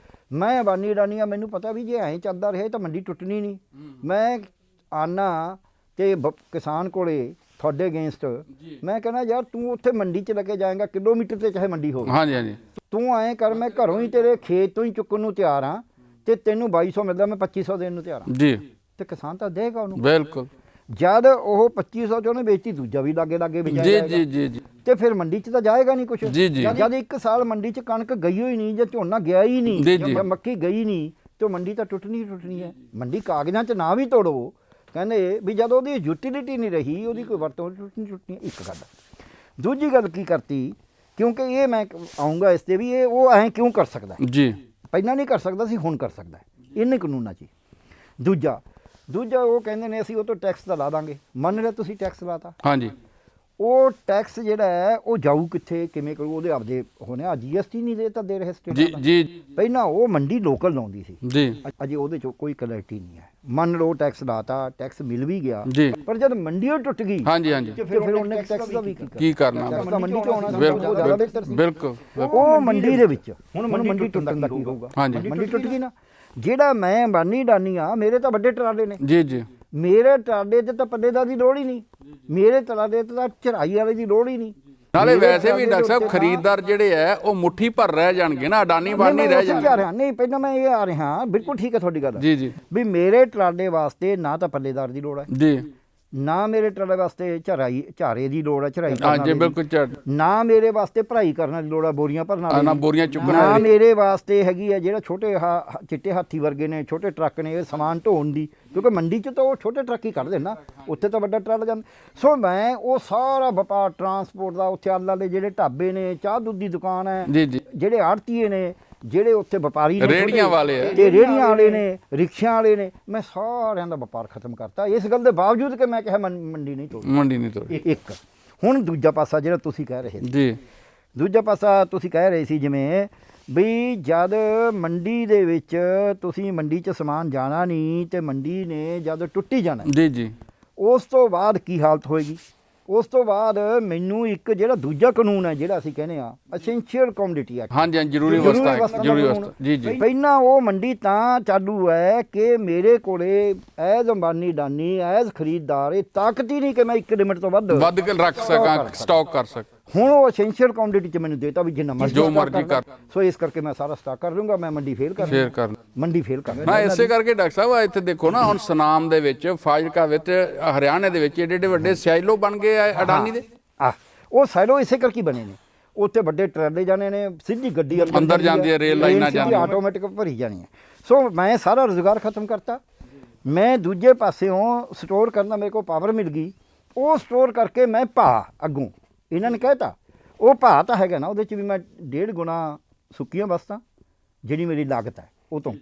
ਮੈਂ ਬਾਨੀ ਡਾਨੀਆ ਮੈਨੂੰ ਪਤਾ ਵੀ ਜੇ ਐਂ ਚੱਲਦਾ ਰਹੇ ਤਾਂ ਮੰਡੀ ਟੁੱਟਣੀ ਨਹੀਂ ਮੈਂ ਆਨਾ ਤੇ ਕਿਸਾਨ ਕੋਲੇ ਤੁਹਾਡੇ ਅਗੇਂਸਟ ਮੈਂ ਕਹਿੰਦਾ ਯਾਰ ਤੂੰ ਉੱਥੇ ਮੰਡੀ 'ਚ ਲੈ ਕੇ ਜਾਏਗਾ ਕਿਲੋਮੀਟਰ ਤੇ ਚਾਹੇ ਮੰਡੀ ਹੋਵੇ ਹਾਂਜੀ ਹਾਂਜੀ ਤੂੰ ਐਂ ਕਰ ਮੈਂ ਘਰੋਂ ਹੀ ਤੇਰੇ ਖੇਤ ਤੋਂ ਹੀ ਚੁੱਕਣ ਨੂੰ ਤਿਆਰ ਹਾਂ ਤੇ ਤੈਨੂੰ 2200 ਮਿਲਦਾ ਮੈਂ 2500 ਦੇਣ ਨੂੰ ਤਿਆਰ ਹਾਂ ਜੀ ਤੇ ਕਿਸਾਨ ਤਾਂ ਦੇਗਾ ਉਹਨੂੰ ਬਿਲਕੁਲ ਜਦ ਉਹ 2500 ਚ ਉਹਨੇ ਵੇਚੀ ਦੂਜਾ ਵੀ ਲਾਗੇ ਲਾਗੇ ਜੀ ਵੇਚਿਆ ਜੀ ਜੀ ਜੀ ਤੇ ਫਿਰ ਮੰਡੀ 'ਚ ਤਾਂ ਜਾਏਗਾ ਨਹੀਂ ਕੁਛ ਜੀ, ਜੀ। ਜਦ ਇੱਕ ਸਾਲ ਮੰਡੀ 'ਚ ਕਣਕ ਗਈ ਹੋਈ ਨਹੀਂ ਜਾਂ ਝੋਨਾ ਗਿਆ ਹੀ ਜੀ, ਨਹੀਂ ਜੀ। ਜਾਂ ਮੱਕੀ ਗਈ ਨਹੀਂ ਤੇ ਉਹ ਮੰਡੀ ਤਾਂ ਟੁੱਟਣੀ ਹੈ। ਮੰਡੀ ਕਾਗਜ਼ਾਂ 'ਚ ਨਾ ਵੀ ਤੋੜੋ ਕਹਿੰਦੇ ਵੀ ਜਦੋਂ ਉਹਦੀ ਯੂਟਿਲਿਟੀ ਨਹੀਂ ਰਹੀ ਉਹਦੀ ਕੋਈ ਵਰਤੋਂ ਟੁੱਟਣੀ ਇੱਕ ਗੱਲ। ਦੂਜੀ ਗੱਲ ਕੀ ਕਰਤੀ ਕਿਉਂਕਿ ਇਹ ਮੈਂ ਆਉਂਗਾ ਇਸ ਤੇ ਵੀ ਇਹ ਉਹ ਐਂ ਕਿਉਂ ਕਰ ਸਕਦਾ ਜੀ ਪਹਿਲਾਂ ਨਹੀਂ ਕਰ ਸਕਦਾ ਸੀ ਹੁਣ ਕਰ ਸਕਦਾ ਇਹਨੇ ਕਾਨੂੰਨਾਂ 'ਚ। ਦੂਜਾ ਉਹ ਕਹਿੰਦੇ ਨੇ ਅਸੀਂ ਉਹ ਤੋਂ ਟੈਕਸ ਤਾਂ ਲਾ ਦਾਂਗੇ ਮੰਨ ਲਿਆ ਤੁਸੀਂ ਟੈਕਸ ਲਾਤਾ ਹਾਂਜੀ ਉਹ ਟੈਕਸ ਜਿਹੜਾ ਹੈ ਉਹ ਜਾਊ ਕਿੱਥੇ ਕਿਵੇਂ ਕਰੂ ਉਹਦੇ ਆਪਦੇ ਹੋਣੇ ਆ GST ਨਹੀਂ ਦੇ ਰਹੇ ਜੀ ਸਟੇਟਾਂ ਦਾ ਜੀ ਪਹਿਲਾਂ ਉਹ ਮੰਡੀ ਲੋਕਲ ਲਾਉਂਦੀ ਸੀ ਜੀ ਅਜੇ ਉਹਦੇ 'ਚ ਕੋਈ ਕਲੈਰਿਟੀ ਨਹੀਂ ਹੈ। ਮੰਨ ਲਓ ਟੈਕਸ ਲਾਤਾ ਟੈਕਸ ਮਿਲ ਵੀ ਗਿਆ ਜੀ ਪਰ ਜਦ ਮੰਡੀ ਉਹ ਟੁੱਟ ਗਈ ਹਾਂਜੀ ਹਾਂਜੀ ਤੇ ਫਿਰ ਉਹਨੇ ਟੈਕਸ ਦਾ ਵੀ ਕੀ ਕਰਨਾ ਟੈਕਸ ਤਾਂ ਮੰਡੀ 'ਚ ਆਉਣਾ ਸੀ, ਉਹ ਜ਼ਿਆਦਾ ਬਿਹਤਰ ਸੀ। ਬਿਲਕੁਲ ਉਹ ਮੰਡੀ ਦੇ ਵਿੱਚ ਹੁਣ ਮੰਡੀ ਟੁੱਟਣ ਦਾ ਕੀ ਹੋਊਗਾ ਹਾਂਜੀ ਮੰਡੀ ਟੁੱਟ ਗਈ ਨਾ ਜਿਹੜਾ ਮੈਂ ਬਾਨੀ ਡਾਨੀ ਆ ਮੇਰੇ ਤਾਂ ਵੱਡੇ ਟਰਾਲੇ ਨੇ ਜੀ ਜੀ ਮੇਰੇ ਟਰਾਲੇ ਤੇ ਤਾਂ ਪੱਲੇਦਾਰ ਦੀ ਲੋੜ ਹੀ ਨਹੀਂ ਮੇਰੇ ਟਰਾਲੇ ਤੇ ਤਾਂ ਚੜਾਈ ਵਾਲੇ ਦੀ ਲੋੜ ਹੀ ਨਹੀਂ। ਨਾਲੇ ਵੈਸੇ ਵੀ ਡਾਕਟਰ ਸਾਹਿਬ ਖਰੀਦਦਾਰ ਜਿਹੜੇ ਆ ਉਹ ਮੁੱਠੀ ਭਰ ਰਹਿ ਜਾਣਗੇ ਨਾ ਅਡਾਨੀ ਬਾਨੀ ਰਹਿ ਜਾਣਗੇ। ਨਹੀਂ ਪਹਿਲਾਂ ਮੈਂ ਇਹ ਆ ਰਿਹਾ ਬਿਲਕੁਲ ਠੀਕ ਹੈ ਤੁਹਾਡੀ ਗੱਲ ਜੀ ਜੀ ਵੀ ਮੇਰੇ ਟਰਾਲੇ ਵਾਸਤੇ ਨਾ ਤਾਂ ਪੱਲੇਦਾਰ ਦੀ ਲੋੜ ਹੈ ਜੀ ਨਾ ਮੇਰੇ ਟਰਾਲੇ ਵਾਸਤੇ ਝਾਰੇ ਦੀ ਲੋੜ ਹੈ ਚੜਾਈ ਕਰਨ ਹਾਂਜੀ ਵਾਲੀ ਬਿਲਕੁਲ ਨਾ ਮੇਰੇ ਵਾਸਤੇ ਭਰਾਈ ਕਰਨ ਵਾਲੀ ਲੋੜ ਹੈ ਬੋਰੀਆਂ ਭਰਨ ਵਾਲੀ ਨਾ ਬੋਰੀਆਂ ਚੁੱਕਣ ਨਾ ਵਾਲੀ ਮੇਰੇ ਵਾਸਤੇ ਹੈਗੀ ਹੈ ਜਿਹੜਾ ਛੋਟੇ ਚਿੱਟੇ ਹਾਥੀ ਵਰਗੇ ਨੇ ਛੋਟੇ ਟਰੱਕ ਨੇ ਇਹ ਸਮਾਨ ਢੋਣ ਦੀ ਕਿਉਂਕਿ ਮੰਡੀ 'ਚ ਤਾਂ ਉਹ ਛੋਟੇ ਟਰੱਕ ਹੀ ਕੱਢਦੇ ਨਾ ਉੱਥੇ ਤਾਂ ਵੱਡਾ ਟਰਾਲਾ ਜਾਂਦਾ। ਸੋ ਮੈਂ ਉਹ ਸਾਰਾ ਵਪਾਰ ਟਰਾਂਸਪੋਰਟ ਦਾ ਉੱਥੇ ਆਲਾ ਦੇ ਜਿਹੜੇ ਢਾਬੇ ਨੇ ਚਾਹ ਦੁੱਧ ਦੀ ਦੁਕਾਨ ਹੈ ਜੀ ਜੀ ਜਿਹੜੇ ਆੜਤੀਏ ਨੇ ਜਿਹੜੇ ਉੱਥੇ ਵਪਾਰੀ ਨੇ ਰੇਹੜੀਆਂ ਵਾਲੇ ਆ ਤੇ ਰੇਹੜੀਆਂ ਵਾਲੇ ਨੇ ਰਿਕਸ਼ਿਆਂ ਵਾਲੇ ਨੇ ਮੈਂ ਸਾਰਿਆਂ ਦਾ ਵਪਾਰ ਖਤਮ ਕਰਤਾ ਇਸ ਗੱਲ ਦੇ ਬਾਵਜੂਦ ਕਿ ਮੈਂ ਕਿਹਾ ਮੰਡੀ ਨਹੀਂ ਤੋੜੀ ਮੰਡੀ ਨਹੀਂ ਤੋੜੀ। ਇੱਕ ਹੁਣ ਦੂਜਾ ਪਾਸਾ ਜਿਹੜਾ ਤੁਸੀਂ ਕਹਿ ਰਹੇ ਜੀ ਦੂਜਾ ਪਾਸਾ ਤੁਸੀਂ ਕਹਿ ਰਹੇ ਸੀ ਜਿਵੇਂ ਵੀ ਜਦ ਮੰਡੀ ਦੇ ਵਿੱਚ ਤੁਸੀਂ ਮੰਡੀ 'ਚ ਸਮਾਨ ਜਾਣਾ ਨਹੀਂ ਤੇ ਮੰਡੀ ਨੇ ਜਦ ਟੁੱਟੀ ਜਾਣਾ ਜੀ ਜੀ ਉਸ ਤੋਂ ਬਾਅਦ ਕੀ ਹਾਲਤ ਹੋਏਗੀ। ਉਸ ਤੋਂ ਬਾਅਦ ਮੈਨੂੰ ਇੱਕ ਜਿਹੜਾ ਦੂਜਾ ਕਾਨੂੰਨ ਹੈ ਜਿਹੜਾ ਅਸੀਂ ਕਹਿੰਦੇ ਆ ਐਸੈਂਸ਼ੀਅਲ ਕਮੋਡਿਟੀ ਐਕਟ ਹਾਂਜੀ ਹਾਂਜੀ ਜ਼ਰੂਰੀ ਵਸਤਾਂ ਜ਼ਰੂਰੀ ਵਸਤਾਂ ਜੀ ਜੀ ਪਹਿਲਾਂ ਉਹ ਮੰਡੀ ਤਾਂ ਚਾਲੂ ਹੈ ਕਿ ਮੇਰੇ ਕੋਲੇ ਐਜ਼ ਅੰਬਾਨੀ ਡਾਨੀ ਐਜ਼ ਖਰੀਦਦਾਰ ਇਹ ਤਾਕਤ ਹੀ ਨਹੀਂ ਕਿ ਮੈਂ ਇੱਕ ਲਿਮਿਟ ਤੋਂ ਵੱਧ ਕੇ ਰੱਖ ਸਕਾਂ ਸਟਾਕ ਕਰ ਸਕਾਂ। ਹੁਣ ਉਹ ਐਸੈਂਸ਼ੀਅਲ ਕਮੋਡਿਟੀ 'ਚ ਮੈਨੂੰ ਦੇਤਾ ਵੀ ਜਿੰਨਾ ਮਰਜ਼ੀ ਜੋ ਮਰਜ਼ੀ ਕਰ ਸੋ ਇਸ ਕਰਕੇ ਮੈਂ ਸਾਰਾ ਸਟਾਕ ਕਰ ਲੂੰਗਾ ਮੈਂ ਮੰਡੀ ਫੇਲ ਕਰ ਮੰਡੀ ਫੇਲ ਕਰ ਹਾਂ ਇਸੇ ਕਰਕੇ ਡਾਕਟਰ ਸਾਹਿਬ ਇੱਥੇ ਦੇਖੋ ਨਾ ਹੁਣ ਸੁਨਾਮ ਦੇ ਵਿੱਚ ਫਾਜ਼ਿਲਕਾ ਵਿੱਚ ਹਰਿਆਣੇ ਦੇ ਵਿੱਚ ਏਡੇ ਵੱਡੇ ਸਾਈਲੋ ਬਣ ਗਏ ਆ ਅਡਾਨੀ ਦੇ ਉਹ ਸਾਈਲੋ ਇਸੇ ਕਰਕੇ ਬਣੇ ਨੇ ਉੱਥੇ ਵੱਡੇ ਟਰਾਲੇ ਜਾਣੇ ਨੇ ਸਿੱਧੀ ਗੱਡੀ ਅੰਦਰ ਜਾਂਦੀ ਹੈ ਰੇਲ ਲਾਈਨਾਂ ਜਾਂਦੀਆਂ ਆਟੋਮੈਟਿਕ ਭਰੀ ਜਾਣੀ ਹੈ। ਸੋ ਮੈਂ ਸਾਰਾ ਰੁਜ਼ਗਾਰ ਖਤਮ ਕਰਤਾ। ਮੈਂ ਦੂਜੇ ਪਾਸਿਓਂ ਸਟੋਰ ਕਰਨਾ ਮੇਰੇ ਕੋਲ ਪਾਵਰ ਮਿਲ ਗਈ ਉਹ ਸਟੋਰ ਕਰਕੇ ਮੈਂ ਭਾਅ ਅੱਗੋਂ ਇਹਨਾਂ ਨੇ ਕਹਿਤਾ ਉਹ ਭਾਅ ਤਾਂ ਹੈਗਾ ਨਾ ਉਹਦੇ 'ਚ ਵੀ ਮੈਂ 1.5 ਗੁਣਾ ਸੁੱਕੀਆਂ ਵਸਤਾਂ ਜਿਹੜੀ ਮੇਰੀ ਲਾਗਤ ਹੈ ਉਹ ਤੋਂ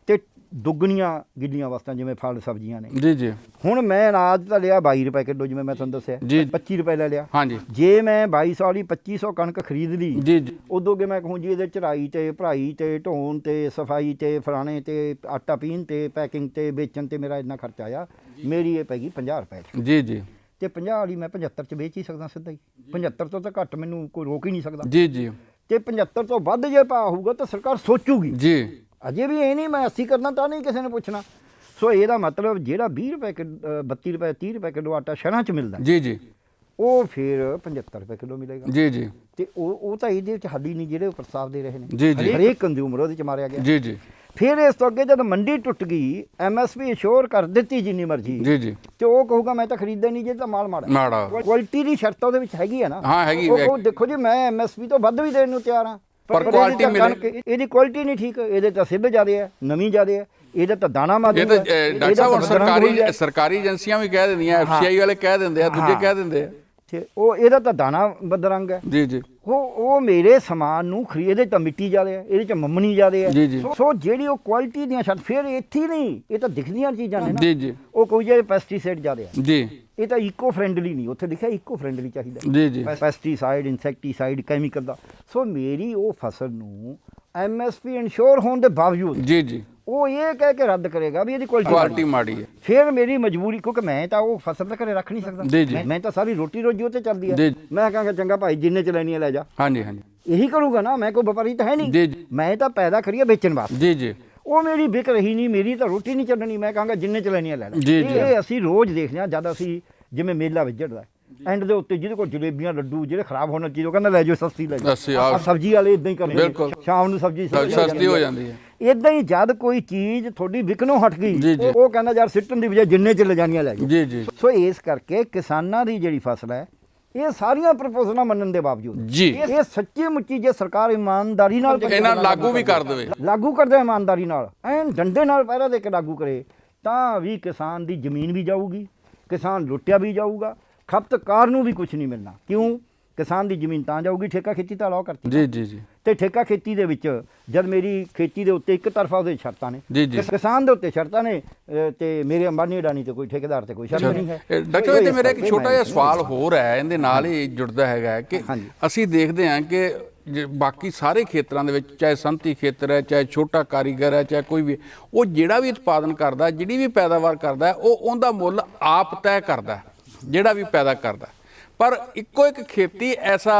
ਤੇ ਦੁੱਗਣੀਆਂ ਗਿੱਲੀਆਂ ਵਸਤਾਂ ਜਿਵੇਂ ਫਲ ਸਬਜ਼ੀਆਂ ਨੇ। ਜੀ ਜੀ ਹੁਣ ਮੈਂ ਅਨਾਜ ਤਾਂ ਲਿਆ 22 ਰੁਪਏ ਕਿਲੋ ਜਿਵੇਂ ਮੈਂ ਤੁਹਾਨੂੰ ਦੱਸਿਆ 25 ਰੁਪਏ ਲੈ ਲਿਆ। ਹਾਂਜੀ ਜੇ ਮੈਂ 2200 ਵਾਲੀ 2500 ਕਣਕ ਖਰੀਦ ਲਈ ਜੀ ਜੀ ਉਦੋਂ ਅੱਗੇ ਮੈਂ ਕਹੂੰ ਜੀ ਇਹਦੇ ਚੜਾਈ ਤੇ ਭਰਾਈ ਤੇ ਢੋਣ ਤੇ ਸਫਾਈ ਤੇ ਫਲਾਣੇ ਤੇ ਆਟਾ ਪੀਣ ਤੇ ਪੈਕਿੰਗ ਤੇ ਵੇਚਣ ਤੇ ਮੇਰਾ ਇੰਨਾ ਖਰਚਾ ਆਇਆ ਮੇਰੀ ਇਹ ਪੈ ਗਈ 50 ਰੁਪਏ ਜੀ ਜੀ ਤੇ 50 ਵਾਲੀ ਮੈਂ 75 ਚ ਵੇਚ ਹੀ ਸਕਦਾ ਸਿੱਧਾ ਹੀ 75 ਤੋਂ ਤਾਂ ਘੱਟ ਮੈਨੂੰ ਕੋਈ ਰੋਕ ਹੀ ਨਹੀਂ ਸਕਦਾ ਜੀ ਜੀ ਤੇ 75 ਤੋਂ ਵੱਧ ਜੇ ਭਾਅ ਹੋਊਗਾ ਤਾਂ ਸਰਕਾਰ ਸੋਚੂਗੀ ਜੀ ਅਜੇ ਵੀ ਇਹ ਨਹੀਂ ਮੈਂ 80 ਕਰਨਾ ਤਾਂ ਨਹੀਂ ਕਿਸੇ ਨੇ ਪੁੱਛਣਾ। ਸੋ ਇਹਦਾ ਮਤਲਬ ਜਿਹੜਾ 20 ਰੁਪਏ 32 ਰੁਪਏ 30 ਰੁਪਏ ਕਿਲੋ ਆਟਾ ਸ਼ਹਿਰਾਂ 'ਚ ਮਿਲਦਾ ਜੀ ਜੀ ਉਹ ਫਿਰ 75 ਰੁਪਏ ਕਿਲੋ ਮਿਲੇਗਾ ਜੀ ਜੀ ਤੇ ਉਹ ਤਾਂ ਇਹਦੇ ਵਿੱਚ ਹੱਲ ਹੀ ਨਹੀਂ ਜਿਹੜੇ ਪ੍ਰਸਤਾਵ ਦੇ ਰਹੇ ਨੇ ਜੀ ਜੀ ਹਰੇਕ ਕੰਜ਼ਿਊਮਰ ਉਹਦੇ 'ਚ ਮਾਰਿਆ ਗਿਆ ਜੀ ਜੀ ਫਿਰ ਇਸ ਤੋਂ ਅੱਗੇ ਜਦ ਮੰਡੀ ਟੁੱਟ ਗਈ MSP ਅਸ਼ੋਰ ਕਰ ਦਿੱਤੀ ਜਿੰਨੀ ਮਰਜ਼ੀ ਜੀ ਜੀ ਤੇ ਉਹ ਕਹੂਗਾ ਮੈਂ ਤਾਂ ਖਰੀਦਦਾ ਨਹੀਂ ਜੇ ਤਾਂ ਮਾਲ ਮਾੜਾ ਕੁਆਲਿਟੀ ਦੀ ਸ਼ਰਤ ਉਹਦੇ ਵਿੱਚ ਹੈਗੀ ਹੈ ਨਾ ਹਾਂ ਹੈਗੀ ਉਹ ਦੇਖੋ ਜੀ ਮੈਂ MSP ਤੋਂ ਵੱਧ ਵੀ ਦੇਣ ਨੂੰ ਤਿਆਰ ਹਾਂ ਪਰ ਕੁਆਲਿਟੀ ਮਿਲੇ ਇਹਦੀ ਕੁਆਲਿਟੀ ਨਹੀਂ ਠੀਕ ਇਹਦੇ ਤਾਂ ਸਿੱਧ ਜ਼ਿਆਦੇ ਹੈ ਨਵੀਂ ਜ਼ਿਆਦੇ ਹੈ ਇਹਦਾ ਤਾਂ ਦਾਣਾ ਮਾਦੂ ਇਹ ਤਾਂ ਡਾਕਟਰ ਸਾਹਿਬ ਸਰਕਾਰੀ ਏਜੰਸੀਆਂ ਵੀ ਕਹਿ ਦਿੰਦੀਆਂ FCI ਵਾਲੇ ਕਹਿ ਦਿੰਦੇ ਆ ਦੂਜੇ ਕਹਿ ਦਿੰਦੇ ਆ ਉਹ ਇਹਦਾ ਤਾਂ ਦਾਣਾ ਬਦਰੰਗ ਹੈ ਜੀ ਜੀ ਉਹ ਮੇਰੇ ਸਮਾਨ ਨੂੰ ਇਹਦੇ ਤਾਂ ਮਿੱਟੀ ਜ਼ਿਆਦਾ ਹੈ ਇਹਦੇ ਚ ਮੰਮਣੀ ਜ਼ਿਆਦਾ ਹੈ ਸੋ ਜਿਹੜੀ ਉਹ ਕੁਆਲਿਟੀ ਦੀਆਂ ਸ਼ਰਤ ਫਿਰ ਇੱਥੇ ਨਹੀਂ ਇਹ ਤਾਂ ਦਿਖਦੀਆਂ ਚੀਜ਼ਾਂ ਨੇ ਨਾ ਜੀ ਜੀ ਉਹ ਕੋਈ ਜਿਹੜੇ ਪੈਸਟੀਸਾਈਡ ਜ਼ਿਆਦਾ ਹੈ ਜੀ ਇਹ ਤਾਂ ਇਕੋ ਫਰੈਂਡਲੀ ਨਹੀਂ ਉੱਥੇ ਲਿਖਿਆ ਇਕੋ ਫਰੈਂਡਲੀ ਚਾਹੀਦਾ ਜੀ ਜੀ ਪੈਸਟੀਸਾਈਡ ਇਨਸੈਕਟੀਸਾਈਡ ਕੈਮੀਕਲ ਦਾ ਸੋ ਮੇਰੀ ਉਹ ਫਸਲ ਨੂੰ MSP ਇਨਸ਼ੋਰ ਹੋਣ ਦੇ ਬਾਵਜੂਦ ਜੀ ਜੀ ਉਹ ਇਹ ਕਹਿ ਕੇ ਰੱਦ ਕਰੇਗਾ ਵੀ ਇਹਦੀ ਕੁਆਲਿਟੀ ਮਾੜੀ ਹੈ ਫਿਰ ਮੇਰੀ ਮਜਬੂਰੀ ਕਿਉਂਕਿ ਮੈਂ ਤਾਂ ਉਹ ਫਸਲ ਤਾਂ ਘਰੇ ਰੱਖ ਨਹੀਂ ਸਕਦਾ ਮੈਂ ਤਾਂ ਸਾਰੀ ਰੋਟੀ ਰੋਜੀ ਉਹ ਤੇ ਚੱਲਦੀ ਹੈ ਮੈਂ ਕਹਾਂਗਾ ਚੰਗਾ ਭਾਈ ਜਿੰਨੇ ਚ ਲੈਣੀ ਹੈ ਲੈ ਜਾ ਹਾਂਜੀ ਹਾਂਜੀ ਇਹੀ ਕਰੂਗਾ ਨਾ ਮੈਂ ਕੋਈ ਵਪਾਰੀ ਤਾਂ ਹੈ ਨਹੀਂ ਮੈਂ ਤਾਂ ਪੈਦਾ ਕਰੀਏ ਵੇਚਣ ਵਾਸਤੇ ਜੀ ਜੀ ਉਹ ਮੇਰੀ ਵਿਕ ਰਹੀ ਨਹੀਂ ਮੇਰੀ ਤਾਂ ਰੋਟੀ ਨਹੀਂ ਚੱਲਣੀ ਮੈਂ ਕਹਾਂਗਾ ਜਿੰਨੇ ਚ ਲੈਣੀ ਹੈ ਲੈ ਲੈ ਇਹ ਅਸੀਂ ਰੋਜ਼ ਦੇਖਦੇ ਹਾਂ ਜਦ ਅਸੀਂ ਜਿਵੇਂ ਮੇਲਾ ਵਿਜੜਦਾ ਐਂਡ ਦੇ ਉੱਤੇ ਜਿਹਦੇ ਕੋਲ ਜਲੇਬੀਆਂ ਲੱਡੂ ਜਿਹੜੇ ਖਰਾਬ ਹੋਣ ਚੀਜ਼ ਉਹ ਕਹਿੰਦਾ ਲੈ ਜਾਓ ਸਸਤੀ ਲੈ ਜਾਓ ਸਬਜ਼ੀ ਵਾਲੇ ਇਦਾਂ ਹੀ ਕਰਦੇ ਸ਼ਾਮ ਨੂੰ ਸਬਜ਼ੀ ਸਸਤੀ ਹੋ ਜਾਂਦੀ ਹੈ ਇਦਾਂ ਹੀ ਜਦ ਕੋਈ ਚੀਜ਼ ਤੁਹਾਡੀ ਵਿਕਣੋਂ ਹਟ ਗਈ ਉਹ ਕਹਿੰਦਾ ਯਾਰ ਸਿੱਟਣ ਦੀ ਬਜਾਏ ਜਿੰਨੇ ਚ ਲਿਜਾਣੀਆਂ ਲੈ ਜਾਓ ਜੀ ਜੀ ਸੋ ਇਸ ਕਰਕੇ ਕਿਸਾਨਾਂ ਦੀ ਜਿਹੜੀ ਫਸਲ ਹੈ ਇਹ ਸਾਰੀਆਂ ਪ੍ਰਪੋਜ਼ਲਾਂ ਮੰਨਣ ਦੇ ਬਾਵਜੂਦ ਜੀ ਇਹ ਸੱਚੀ ਮੁੱਚੀ ਜੇ ਸਰਕਾਰ ਇਮਾਨਦਾਰੀ ਨਾਲ ਇਹਨਾਂ ਲਾਗੂ ਵੀ ਕਰ ਦੇਵੇ ਲਾਗੂ ਕਰਦੇ ਇਮਾਨਦਾਰੀ ਨਾਲ ਐਨ ਡੰਡੇ ਨਾਲ ਪਹਿਰਾ ਦੇ ਕੇ ਲਾਗੂ ਕਰੇ ਤਾਂ ਵੀ ਕਿਸਾਨ ਦੀ ਜ਼ਮੀਨ ਵੀ ਜਾਊਗੀ ਕਿਸਾਨ ਲੁੱਟਿਆ ਵੀ ਜਾਊਗਾ ਖਪਤਕਾਰ ਨੂੰ ਵੀ ਕੁਝ ਨਹੀਂ ਮਿਲਣਾ ਕਿਉਂ ਕਿਸਾਨ ਦੀ ਜ਼ਮੀਨ ਤਾਂ ਜਾਊਗੀ ਠੇਕਾ ਖੇਤੀ ਤਾਂ ਅਲਾਓ ਕਰਤੀ ਜੀ ਜੀ ਜੀ ਤੇ ਠੇਕਾ ਖੇਤੀ ਦੇ ਵਿੱਚ ਜਦ ਮੇਰੀ ਖੇਤੀ ਦੇ ਉੱਤੇ ਇੱਕ ਤਰਫਾ ਉਹਦੇ ਸ਼ਰਤਾਂ ਨੇ ਕਿਸਾਨ ਦੇ ਉੱਤੇ ਸ਼ਰਤਾਂ ਨੇ ਤੇ ਮੇਰੇ ਅੰਬਾਨੀ ਅਡਾਨੀ ਤੇ ਕੋਈ ਠੇਕੇਦਾਰ ਤੇ ਕੋਈ ਸ਼ਰਤ ਨਹੀਂ ਹੈ ਡਾਕਟਰ ਸਾਹਿਬ ਤੇ ਮੇਰਾ ਇੱਕ ਛੋਟਾ ਜਿਹਾ ਸਵਾਲ ਹੋਰ ਹੈ ਇਹਦੇ ਨਾਲ ਹੀ ਜੁੜਦਾ ਹੈਗਾ ਕਿ ਅਸੀਂ ਦੇਖਦੇ ਹਾਂ ਕਿ ਬਾਕੀ ਸਾਰੇ ਖੇਤਰਾਂ ਦੇ ਵਿੱਚ ਚਾਹੇ ਸੰਤੀ ਖੇਤਰ ਹੈ ਚਾਹੇ ਛੋਟਾ ਕਾਰੀਗਰ ਹੈ ਚਾਹੇ ਕੋਈ ਵੀ ਉਹ ਜਿਹੜਾ ਵੀ ਉਤਪਾਦਨ ਕਰਦਾ ਜਿਹੜੀ ਵੀ ਪੈਦਾਵਾਰ ਕਰਦਾ ਉਹ ਉਹਦਾ ਮੁੱਲ ਆਪ ਤੈਅ ਕਰਦਾ ਜਿਹੜਾ ਵੀ ਪੈਦਾ ਕਰਦਾ ਪਰ ਇੱਕੋ ਇੱਕ ਖੇਤੀ ਐਸਾ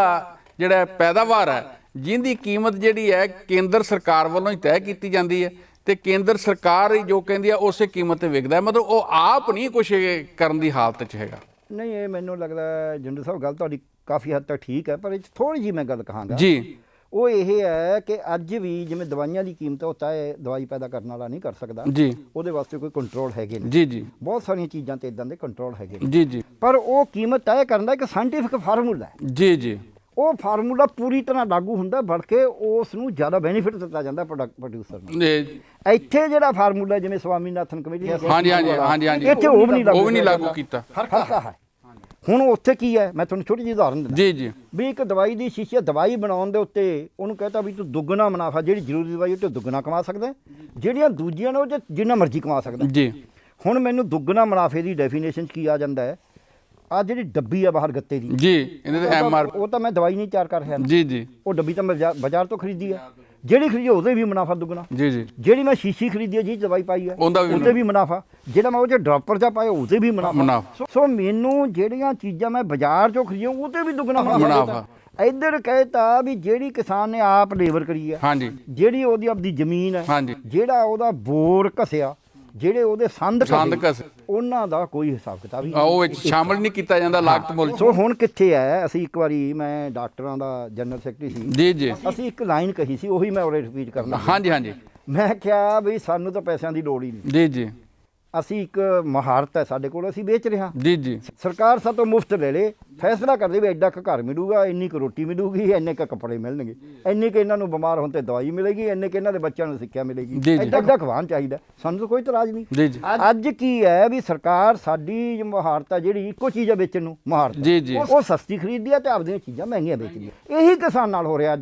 ਜਿਹੜਾ ਪੈਦਾਵਾਰ ਹੈ ਜਿਹਦੀ ਕੀਮਤ ਜਿਹੜੀ ਹੈ ਕੇਂਦਰ ਸਰਕਾਰ ਵੱਲੋਂ ਹੀ ਤੈਅ ਕੀਤੀ ਜਾਂਦੀ ਹੈ ਤੇ ਕੇਂਦਰ ਸਰਕਾਰ ਹੀ ਜੋ ਕਹਿੰਦੀ ਹੈ ਉਸੇ ਕੀਮਤ ਤੇ ਵਿਕਦਾ ਮਤਲਬ ਉਹ ਆਪ ਨਹੀਂ ਕੁਛ ਕਰਨ ਦੀ ਹਾਲਤ 'ਚ ਹੈਗਾ ਨਹੀਂ ਇਹ ਮੈਨੂੰ ਲੱਗਦਾ ਜਿੰਦੂ ਸਾਹਿਬ ਗੱਲ ਤੁਹਾਡੀ ਕਾਫੀ ਹੱਦ ਤੱਕ ਠੀਕ ਹੈ ਪਰ ਇਹ ਥੋੜੀ ਜਿਹੀ ਮੈਂ ਗੱਲ ਕਹਾਂਗਾ ਜੀ ਉਹ ਇਹ ਹੈ ਕਿ ਅੱਜ ਵੀ ਜਿਵੇਂ ਦਵਾਈਆਂ ਦੀ ਕੀਮਤ ਹੁੰਦਾ ਹੈ ਦਵਾਈ ਪੈਦਾ ਕਰਨ ਵਾਲਾ ਨਹੀਂ ਕਰ ਸਕਦਾ ਜੀ ਉਹਦੇ ਵਾਸਤੇ ਕੋਈ ਕੰਟਰੋਲ ਹੈਗੇ ਨੇ ਜੀ ਜੀ ਬਹੁਤ ਸਾਰੀਆਂ ਚੀਜ਼ਾਂ ਤੇ ਇਦਾਂ ਦੇ ਕੰਟਰੋਲ ਹੈਗੇ ਨੇ ਜੀ ਜੀ ਪਰ ਉਹ ਕੀਮਤ ਤੈਅ ਕਰਨ ਦਾ ਇੱਕ ਸਾਇੰਟੀਫਿਕ ਫਾਰਮੂਲਾ ਹੈ ਜੀ ਜੀ ਉਹ ਫਾਰਮੂਲਾ ਪੂਰੀ ਤਰ੍ਹਾਂ ਲਾਗੂ ਹੁੰਦਾ ਬਲਕਿ ਉਸ ਨੂੰ ਜ਼ਿਆਦਾ ਬੈਨੀਫਿਟ ਦਿੱਤਾ ਜਾਂਦਾ ਪ੍ਰੋਡਿਊਸਰ ਨੂੰ ਇੱਥੇ ਜਿਹੜਾ ਫਾਰਮੂਲਾ ਜਿਵੇਂ ਸਵਾਮੀਨਾਥਨ ਕਮੇਟੀ ਹਾਂਜੀ ਹਾਂਜੀ ਹਾਂਜੀ ਹਾਂਜੀ ਇੱਥੇ ਉਹ ਵੀ ਨਹੀਂ ਲਾਗੂ ਕੀਤਾ ਫਰਕ ਹੈ ਹੁਣ ਉੱਥੇ ਕੀ ਹੈ ਮੈਂ ਤੁਹਾਨੂੰ ਛੋਟੀ ਜਿਹੀ ਉਦਾਹਰਨ ਦਿੰਦਾ ਜੀ ਜੀ ਵੀ ਇੱਕ ਦਵਾਈ ਦੀ ਸ਼ੀਸ਼ੀ ਦਵਾਈ ਬਣਾਉਣ ਦੇ ਉੱਤੇ ਉਹਨੂੰ ਕਹਤਾ ਵੀ ਤੂੰ ਦੁੱਗਣਾ ਮੁਨਾਫਾ ਜਿਹੜੀ ਜ਼ਰੂਰੀ ਦਵਾਈ ਉਹ ਤੇ ਦੁੱਗਣਾ ਕਮਾ ਸਕਦਾ ਜਿਹੜੀਆਂ ਦੂਜੀਆਂ ਨੇ ਉਹ ਜਿੰਨਾ ਮਰਜ਼ੀ ਕਮਾ ਸਕਦਾ ਜੀ ਹੁਣ ਮੈਨੂੰ ਦੁੱਗਣਾ ਮੁਨਾਫੇ ਦੀ ਡੈਫੀਨੇਸ਼ਨ ਕੀ ਆ ਜਾਂਦਾ ਹੈ ਆ ਜਿਹੜੀ ਡੱਬੀ ਆ ਬਾਹਰ ਗੱਤੇ ਦੀ ਜੀ ਇਹਦੇ ਤੇ MR ਉਹ ਤਾਂ ਮੈਂ ਦਵਾਈ ਨਹੀਂ ਤਿਆਰ ਕਰ ਰਿਹਾ ਜੀ ਜੀ ਉਹ ਡੱਬੀ ਤਾਂ ਮੈਂ ਬਾਜ਼ਾਰ ਤੋਂ ਖਰੀਦੀ ਹੈ ਜਿਹੜੀ ਖਰੀਦੀ ਉਹਦੇ ਵੀ ਮੁਨਾਫਾ ਦੁੱਗਣਾ ਜੀ ਜੀ ਜਿਹੜੀ ਮੈਂ ਸ਼ੀਸ਼ੀ ਖਰੀਦੀ ਹੈ ਜੀ ਦਵਾਈ ਪਾਈ ਹੈ ਉਹਦੇ ਵੀ ਮੁਨਾਫਾ ਜਿਹੜਾ ਮੈਂ ਉਹ ਜੇ ਡ੍ਰੌਪਰ ਚ ਪਾਇਆ ਉਹਦੇ ਵੀ ਮੁਨਾਫਾ ਸੋ ਮੈਨੂੰ ਜਿਹੜੀਆਂ ਚੀਜ਼ਾਂ ਮੈਂ ਬਾਜ਼ਾਰ ਚੋਂ ਖਰੀਦੀਆਂ ਉਹਦੇ ਵੀ ਦੁੱਗਣਾ ਮੁਨਾਫਾ ਇੱਧਰ ਕਹਿਤਾ ਵੀ ਜਿਹੜੀ ਕਿਸਾਨ ਨੇ ਆਪ ਲੇਬਰ ਕਰੀ ਹੈ ਹਾਂਜੀ ਜਿਹੜੀ ਉਹਦੀ ਆਪਦੀ ਜ਼ਮੀਨ ਹੈ ਹਾਂਜੀ ਜਿਹੜਾ ਉਹਦਾ ਬੋਰ ਘਸਿਆ ਜਿਹੜੇ ਉਹਦੇ ਸੰਦ ਘਸੇ ਉਹਨਾਂ ਦਾ ਕੋਈ ਹਿਸਾਬ ਕਿਤਾਬ ਹੀ ਉਹ ਵਿੱਚ ਸ਼ਾਮਲ ਨਹੀਂ ਕੀਤਾ ਜਾਂਦਾ ਲਾਗਤ ਮੁੱਲ ਸੋ ਹੁਣ ਕਿੱਥੇ ਹੈ ਅਸੀਂ ਇੱਕ ਵਾਰੀ ਮੈਂ ਡਾਕਟਰਾਂ ਦਾ ਜਨਰਲ ਸੈਕਟਰੀ ਸੀ ਜੀ ਜੀ ਅਸੀਂ ਇੱਕ ਲਾਈਨ ਕਹੀ ਸੀ ਉਹੀ ਮੈਂ ਉਰੇ ਰਿਪੀਟ ਕਰਨਾ ਹਾਂਜੀ ਹਾਂਜੀ ਮੈਂ ਕਿਹਾ ਵੀ ਸਾਨੂੰ ਤਾਂ ਪੈਸਿਆਂ ਦੀ ਲੋੜ ਹੀ ਨਹੀਂ ਜੀ ਜੀ ਅਸੀਂ ਇੱਕ ਮਹਾਰਤ ਹੈ ਸਾਡੇ ਕੋਲ ਅਸੀਂ ਵੇਚ ਰਹੇ ਹਾਂ ਜੀ ਜੀ ਸਰਕਾਰ ਸਾਤੋਂ ਮੁਫਤ ਲੈ ਲੇ ਫੈਸਲਾ ਕਰਦੇ ਵੀ ਐਡਾ ਕੁ ਘਰ ਮਿਲੂਗਾ ਇੰਨੀ ਕੁ ਰੋਟੀ ਮਿਲੂਗੀ ਇੰਨੇ ਕੁ ਕੱਪੜੇ ਮਿਲਣਗੇ ਇੰਨੀ ਕੁ ਇਹਨਾਂ ਨੂੰ ਬਿਮਾਰ ਹੋਣ ਤੇ ਦਵਾਈ ਮਿਲੇਗੀ ਇੰਨੇ ਕੁ ਇਹਨਾਂ ਦੇ ਬੱਚਿਆਂ ਨੂੰ ਸਿੱਖਿਆ ਮਿਲੇਗੀ ਐਡਾ ਖਵਾਨ ਚਾਹੀਦਾ ਸਾਨੂੰ ਤਾਂ ਕੋਈ ਇਤਰਾਜ਼ ਨਹੀਂ ਅੱਜ ਕੀ ਹੈ ਵੀ ਸਰਕਾਰ ਸਾਡੀ ਮਹਾਰਤ ਹੈ ਜਿਹੜੀ ਇੱਕੋ ਚੀਜ਼ ਹੈ ਵੇਚਣ ਨੂੰ ਮਹਾਰਤ ਉਹ ਸਸਤੀ ਖਰੀਦਦੀ ਹੈ ਤੇ ਆਪਦੀਆਂ ਚੀਜ਼ਾਂ ਮਹਿੰਗੀਆਂ ਵੇਚਦੀ ਹੈ ਇਹੀ ਕਿਸਾਨ ਨਾਲ ਹੋ ਰਿਹਾ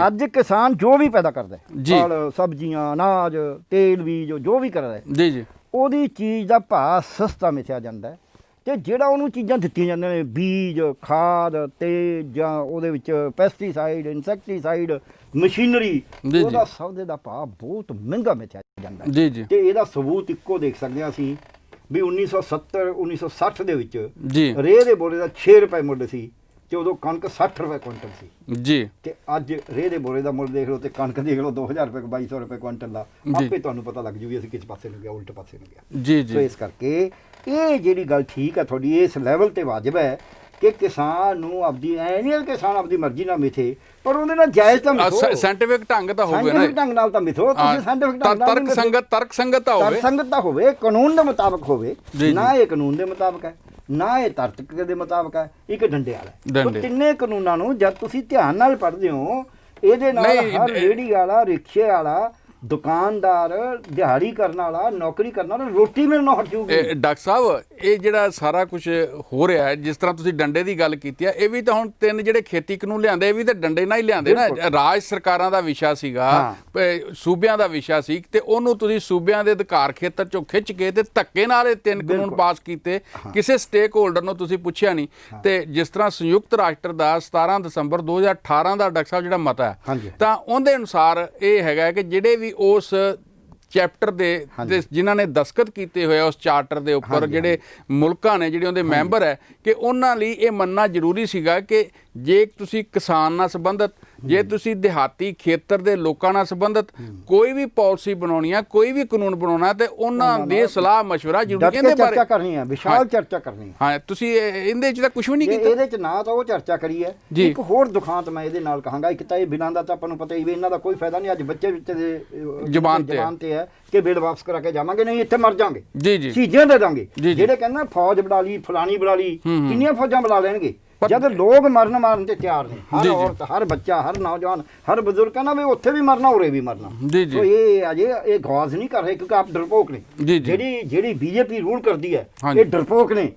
ਅੱਜ ਕਿਸਾਨ ਜੋ ਵੀ ਪੈਦਾ ਕਰਦਾ ਫਲ ਸਬਜ਼ੀਆਂ ਅਨਾਜ ਤੇਲ ਬੀਜ ਜੋ ਵੀ ਕਰਦਾ ਜੀ ਜੀ ਉਹਦੀ ਚੀਜ਼ ਦਾ ਭਾਅ ਸਸਤਾ ਮਿਥਿਆ ਜਾਂਦਾ ਹੈ ਤੇ ਜਿਹੜਾ ਉਹਨੂੰ ਚੀਜ਼ਾਂ ਦਿੱਤੀਆਂ ਜਾਂਦੀਆਂ ਨੇ ਬੀਜ ਖਾਦ ਤੇਲ ਜਾਂ ਉਹਦੇ ਵਿੱਚ ਪੈਸਟੀਸਾਈਡ ਇਨਸੈਕਟੀਸਾਈਡ ਮਸ਼ੀਨਰੀ ਉਹਦਾ ਸੌਦੇ ਦਾ ਭਾਅ ਬਹੁਤ ਮਹਿੰਗਾ ਮਿਥਿਆ ਜਾਂਦਾ ਜੀ ਜੀ ਤੇ ਇਹਦਾ ਸਬੂਤ ਇੱਕੋ ਦੇਖ ਸਕਦੇ ਹਾਂ ਅਸੀਂ ਵੀ 1970 1960 ਦੇ ਵਿੱਚ ਰੇਹ ਦੇ ਬੋਰੇ ਦਾ 6 ਰੁਪਏ ਮੁੱਲ ਸੀ ਤੇ ਉਦੋਂ ਕਣਕ 60 ਰੁਪਏ ਕੁਇੰਟਲ ਸੀ ਜੀ, ਤੇ ਅੱਜ ਰੇਹ ਦੇ ਬੋਰੇ ਦਾ ਮੁੱਲ ਦੇਖ ਲਓ ਤੇ ਕਣਕ ਦੇਖ ਲਓ 2000 ਰੁਪਏ 2200 ਰੁਪਏ ਕੁਇੰਟਲ ਦਾ। ਆਪੇ ਤੁਹਾਨੂੰ ਪਤਾ ਲੱਗ ਜੂ ਵੀ ਅਸੀਂ ਕਿਸ ਪਾਸੇ ਨੂੰ ਗਿਆ, ਉਲਟ ਪਾਸੇ ਨੂੰ ਗਿਆ। ਜੀ ਸੋ ਜੀ, ਇਸ ਕਰਕੇ ਇਹ ਜਿਹੜੀ ਗੱਲ ਠੀਕ ਹੈ ਤੁਹਾਡੀ, ਇਸ ਲੈਵਲ ਤੇ ਵਾਜਬ ਹੈ ਕਿ ਕਿਸਾਨ ਨੂੰ ਆਪਦੀ ਐ ਨਹੀਂ ਕਿਸਾਨ ਆਪਦੀ ਮਰਜ਼ੀ ਨਾਲ ਮਿਥੇ, ਪਰ ਉਹਦੇ ਨਾਲ ਜਾਇਜ਼ ਤਾਂ ਮਿਥੋ, ਸਾਇੰਟੀਫਿਕ ਢੰਗ ਤਾਂ ਹੋਵੇ ਨਾ, ਸਾਇੰਟੀਫਿਕ ਢੰਗ ਨਾਲ ਤਾਂ ਮਿਥੋ ਤੁਸੀਂ, ਸਾਇੰਟੀਫਿਕ ਢੰਗ ਨਾਲ ਤਰਕ ਸੰਗਤ ਤਾਂ ਹੋਵੇ, ਸੰਗਤ ਤਾਂ ਹੋਵੇ, ਕਾਨੂੰਨ ਦੇ ਮੁਤਾਬਕ ਹੋਵੇ। ਨਾ ਇਹ ਕਾਨੂੰਨ ਦੇ ਮੁਤਾਬਕ ਹੈ, ਨਾ ਇਹ ਤਰਕ ਦੇ ਮੁਤਾਬਕ ਹੈ, ਇੱਕ ਡੰਡੇ ਵਾਲਾ ਹੈ। ਤਿੰਨੇ ਕਾਨੂੰਨਾਂ ਨੂੰ ਜਦ ਤੁਸੀਂ ਧਿਆਨ ਨਾਲ ਪੜ੍ਹਦੇ ਹੋ, ਇਹਦੇ ਨਾਲ ਹਰ ਰੇਹੜੀ ਵਾਲਾ, ਰਿਕਸ਼ੇ ਵਾਲਾ, ਦੁਕਾਨਦਾਰ, ਦਿਹਾੜੀ ਕਰਨ ਵਾਲਾ, ਨੌਕਰੀ ਕਰਨ ਵਾਲਾ ਰੋਟੀ ਮਿਲਣੋਂ ਹਟ ਜੂਗੀ। ਡਾਕਟਰ ਸਾਹਿਬ ਇਹ ਜਿਹੜਾ ਸਾਰਾ ਕੁਝ ਹੋ ਰਿਹਾ ਹੈ, ਜਿਸ ਤਰ੍ਹਾਂ ਤੁਸੀਂ ਡੰਡੇ ਦੀ ਗੱਲ ਕੀਤੀ ਹੈ, ਇਹ ਵੀ ਤਾਂ ਹੁਣ 3 ਜਿਹੜੇ ਖੇਤੀ ਕਾਨੂੰਨ ਲਿਆਂਦੇ, ਇਹ ਵੀ ਤਾਂ ਡੰਡੇ ਨਾਲ ਹੀ ਲਿਆਂਦੇ ਨਾ। ਰਾਜ ਸਰਕਾਰਾਂ ਦਾ ਵਿਸ਼ਾ ਸੀਗਾ, ਸੂਬਿਆਂ ਦਾ ਵਿਸ਼ਾ ਸੀ, ਤੇ ਉਹਨੂੰ ਤੁਸੀਂ ਸੂਬਿਆਂ ਦੇ ਅਧਿਕਾਰ ਖੇਤਰ ਚੋਂ ਖਿੱਚ ਕੇ ਤੇ ਧੱਕੇ ਨਾਲ ਇਹ 3 ਕਾਨੂੰਨ ਪਾਸ ਕੀਤੇ। ਕਿਸੇ ਸਟੇਕ ਹੋਲਡਰ ਨੂੰ ਤੁਸੀਂ ਪੁੱਛਿਆ ਨਹੀਂ। ਤੇ ਜਿਸ ਤਰ੍ਹਾਂ ਸੰਯੁਕਤ ਰਾਸ਼ਟਰ ਦਾ 17 ਦਸੰਬਰ 2018 ਦਾ ਡਾਕਟਰ ਸਾਹਿਬ ਜਿਹੜਾ ਮਤਾ ਹੈ, ਤਾਂ ਉਹਦੇ ਅਨੁਸਾਰ ਇਹ ਹੈਗਾ ਕਿ ਜਿਹੜੇ ਵੀ ਉਸ ਚੈਪਟਰ ਦੇ ਜਿਨ੍ਹਾਂ ਨੇ ਦਸਤਖਤ ਕੀਤੇ ਹੋਏ ਉਸ ਚਾਰਟਰ ਦੇ ਉੱਪਰ, ਜਿਹੜੇ ਮੁਲਕਾਂ ਨੇ ਜਿਹੜੇ ਉਹਦੇ ਮੈਂਬਰ ਹੈ, ਕਿ ਉਹਨਾਂ ਲਈ ਇਹ ਮੰਨਣਾ ਜ਼ਰੂਰੀ ਸੀਗਾ ਕਿ ਜੇ ਤੁਸੀਂ ਕਿਸਾਨ ਨਾਲ ਸੰਬੰਧਿਤ, ਜੇ ਤੁਸੀਂ ਦਿਹਾਤੀ ਖੇਤਰ ਦੇ ਲੋਕਾਂ ਨਾਲ ਸੰਬੰਧਿਤ ਕੋਈ ਵੀ ਪਾਲਿਸੀ ਬਣਾਉਣੀ ਆ, ਕੋਈ ਵੀ ਕਾਨੂੰਨ ਬਣਾਉਣਾ, ਤੇ ਉਹਨਾਂ ਦੀ ਸਲਾਹ ਮਸ਼ਵਰਾ ਜ਼ਰੂਰੀ, ਇਹਦੇ ਬਾਰੇ ਚਰਚਾ ਕਰਨੀ ਹੈ, ਵਿਸ਼ਾਲ ਚਰਚਾ ਕਰਨੀ ਹੈ। ਹਾਂ, ਤੁਸੀਂ ਇਹਦੇ 'ਚ ਤਾਂ ਕੁਝ ਵੀ ਨਹੀਂ ਕੀਤਾ। ਇਹਦੇ 'ਚ ਨਾ ਤਾਂ ਉਹ ਚਰਚਾ ਕਰੀ ਹੈ। ਇੱਕ ਹੋਰ ਦੁਖਾਂਤ ਮੈਂ ਇਹਦੇ ਨਾਲ ਕਹਾਂਗਾ, ਇੱਕ ਤਾਂ ਇਹ ਬਿਨਾਂ ਦਾ ਤਾਂ ਆਪਾਂ ਨੂੰ ਪਤਾ ਹੀ ਵੀ ਇਹਨਾਂ ਦਾ ਕੋਈ ਫਾਇਦਾ ਨਹੀਂ। ਅੱਜ ਬੱਚੇ ਦੇ ਜ਼ਬਾਨ ਤੇ ਹੈ ਕਿ ਬਿੱਲ ਵਾਪਸ ਕਰਾ ਕੇ ਜਾਵਾਂਗੇ, ਨਹੀਂ ਇੱਥੇ ਮਰ ਜਾਵਾਂਗੇ, ਜੀ ਜੀ, ਚੀਜ਼ਾਂ ਦੇ ਦਾਂਗੇ। ਜਿਹੜੇ ਕਹਿੰਦਾ ਫੌਜ ਬਣਾ ਲਈ, ਫਲਾਣੀ ਬਣਾ ਲਈ, ਕਿੰਨੀਆਂ ਫੌਜਾਂ ਬਣਾ ਲੈਣਗੇ ਜਦ ਲੋਕ ਮਾਰਨ ਤੇ ਤਿਆਰ ਨੇ। ਹਰ ਔਰਤ, ਹਰ ਬੱਚਾ, ਹਰ ਨੌਜਵਾਨ, ਹਰ ਬਜ਼ੁਰਗ ਕਹਿੰਦਾ ਵੀ ਉੱਥੇ ਵੀ ਮਰਨਾ, ਉਰੇ ਵੀ ਮਰਨਾ। ਸੋ ਇਹ ਅਜੇ ਇਹ ਗੌਰ ਨਹੀਂ ਕਰ ਰਹੇ, ਕਿਉਂਕਿ ਆਪ ਡਰਪੋਕ ਨੇ। ਜਿਹੜੀ ਬੀਜੇਪੀ ਰੂਲ ਕਰਦੀ ਹੈ, ਇਹ ਡਰਪੋਕ ਨੇ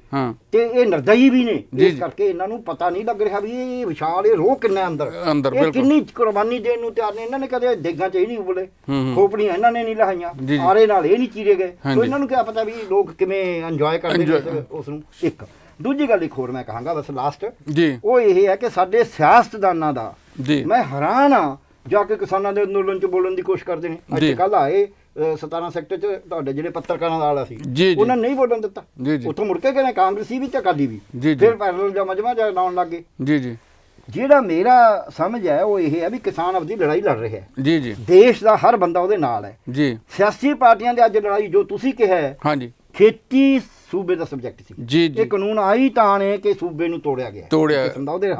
ਤੇ ਇਹ ਨਿਰਦਈ ਵੀ ਨੇ। ਇਸ ਕਰਕੇ ਇਹਨਾਂ ਨੂੰ ਪਤਾ ਨਹੀਂ ਲੱਗ ਰਿਹਾ ਵੀ ਇਹ ਵਿਸ਼ਾਲ, ਇਹ ਰੋਹ ਕਿੰਨਾ ਅੰਦਰ, ਇਹ ਕਿੰਨੀ ਕੁਰਬਾਨੀ ਦੇਣ ਨੂੰ ਤਿਆਰ ਨੇ। ਇਹਨਾਂ ਨੇ ਕਦੇ ਦੇਗਾਂ 'ਚ ਇਹ ਨਹੀਂ ਉਬਲੇ, ਖੋਪੜੀਆਂ ਇਹਨਾਂ ਨੇ ਨਹੀਂ ਲਹਾਈਆਂ, ਆਰੇ ਨਾਲ ਇਹ ਨਹੀਂ ਚੀਰੇ ਗਏ। ਸੋ ਇਹਨਾਂ ਨੂੰ ਕਿਆ ਪਤਾ ਵੀ ਲੋਕ ਕਿਵੇਂ ਇੰਜੋਏ ਕਰਦੇ ਨੇ ਉਸ ਨੂੰ। ਇੱਕ ਦੂਜੀ ਗੱਲ ਇੱਕ ਹੋਰ ਮੈਂ ਕਹਾਂਗਾ, ਬਸ ਲਾਸਟ, ਉਹ ਇਹ ਹੈ ਕਿ ਸਾਡੇ ਸਿਆਸਤਦਾਨਾਂ ਦਾ ਮੈਂ ਹੈਰਾਨ ਹਾਂ, ਜਾ ਕੇ ਕਿਸਾਨਾਂ ਦੇ ਅੰਦੋਲਨ 'ਚ ਬੋਲਣ ਦੀ ਕੋਸ਼ਿਸ਼ ਕਰਦੇ ਨੇ। ਅੱਜ ਕੱਲ੍ਹ ਆਏ 17 ਸੈਕਟਰ 'ਚ ਤੁਹਾਡੇ ਜਿਹੜੇ ਪੱਤਰਕਾਰਾਂ ਦਾ ਆਲਾ ਸੀ, ਉਹਨਾਂ ਨੇ ਨਹੀਂ ਬੋਲਣ ਦਿੱਤਾ। ਉੱਥੋਂ ਮੁੜ ਕੇ ਗਏ ਕਾਂਗਰਸੀ ਵੀ ਤੇ ਅਕਾਲੀ ਵੀ, ਫਿਰ ਪੈਰਲਲ ਜਾਂ ਮਜਮਾ ਜਾਂ ਲਾਉਣ ਲੱਗ ਗਏ। ਜਿਹੜਾ ਮੇਰਾ ਸਮਝ ਹੈ ਉਹ ਇਹ ਹੈ ਵੀ ਕਿਸਾਨ ਆਪਣੀ ਲੜਾਈ ਲੜ ਰਿਹਾ ਹੈ, ਦੇਸ਼ ਦਾ ਹਰ ਬੰਦਾ ਉਹਦੇ ਨਾਲ ਹੈ। ਸਿਆਸੀ ਪਾਰਟੀਆਂ ਦੇ ਅੱਜ ਲੜਾਈ ਜੋ ਤੁਸੀਂ ਕਿਹਾ ਹੈ, ਖੇਤੀ ਸੂਬੇ ਦਾ ਸਬਜੈਕਟ ਸੀ। ਇਹ ਕਾਨੂੰਨ ਆਈ ਤਾਂ ਨੇ ਕਿ ਸੂਬੇ ਨੂੰ ਤੋੜਿਆ ਗਿਆ,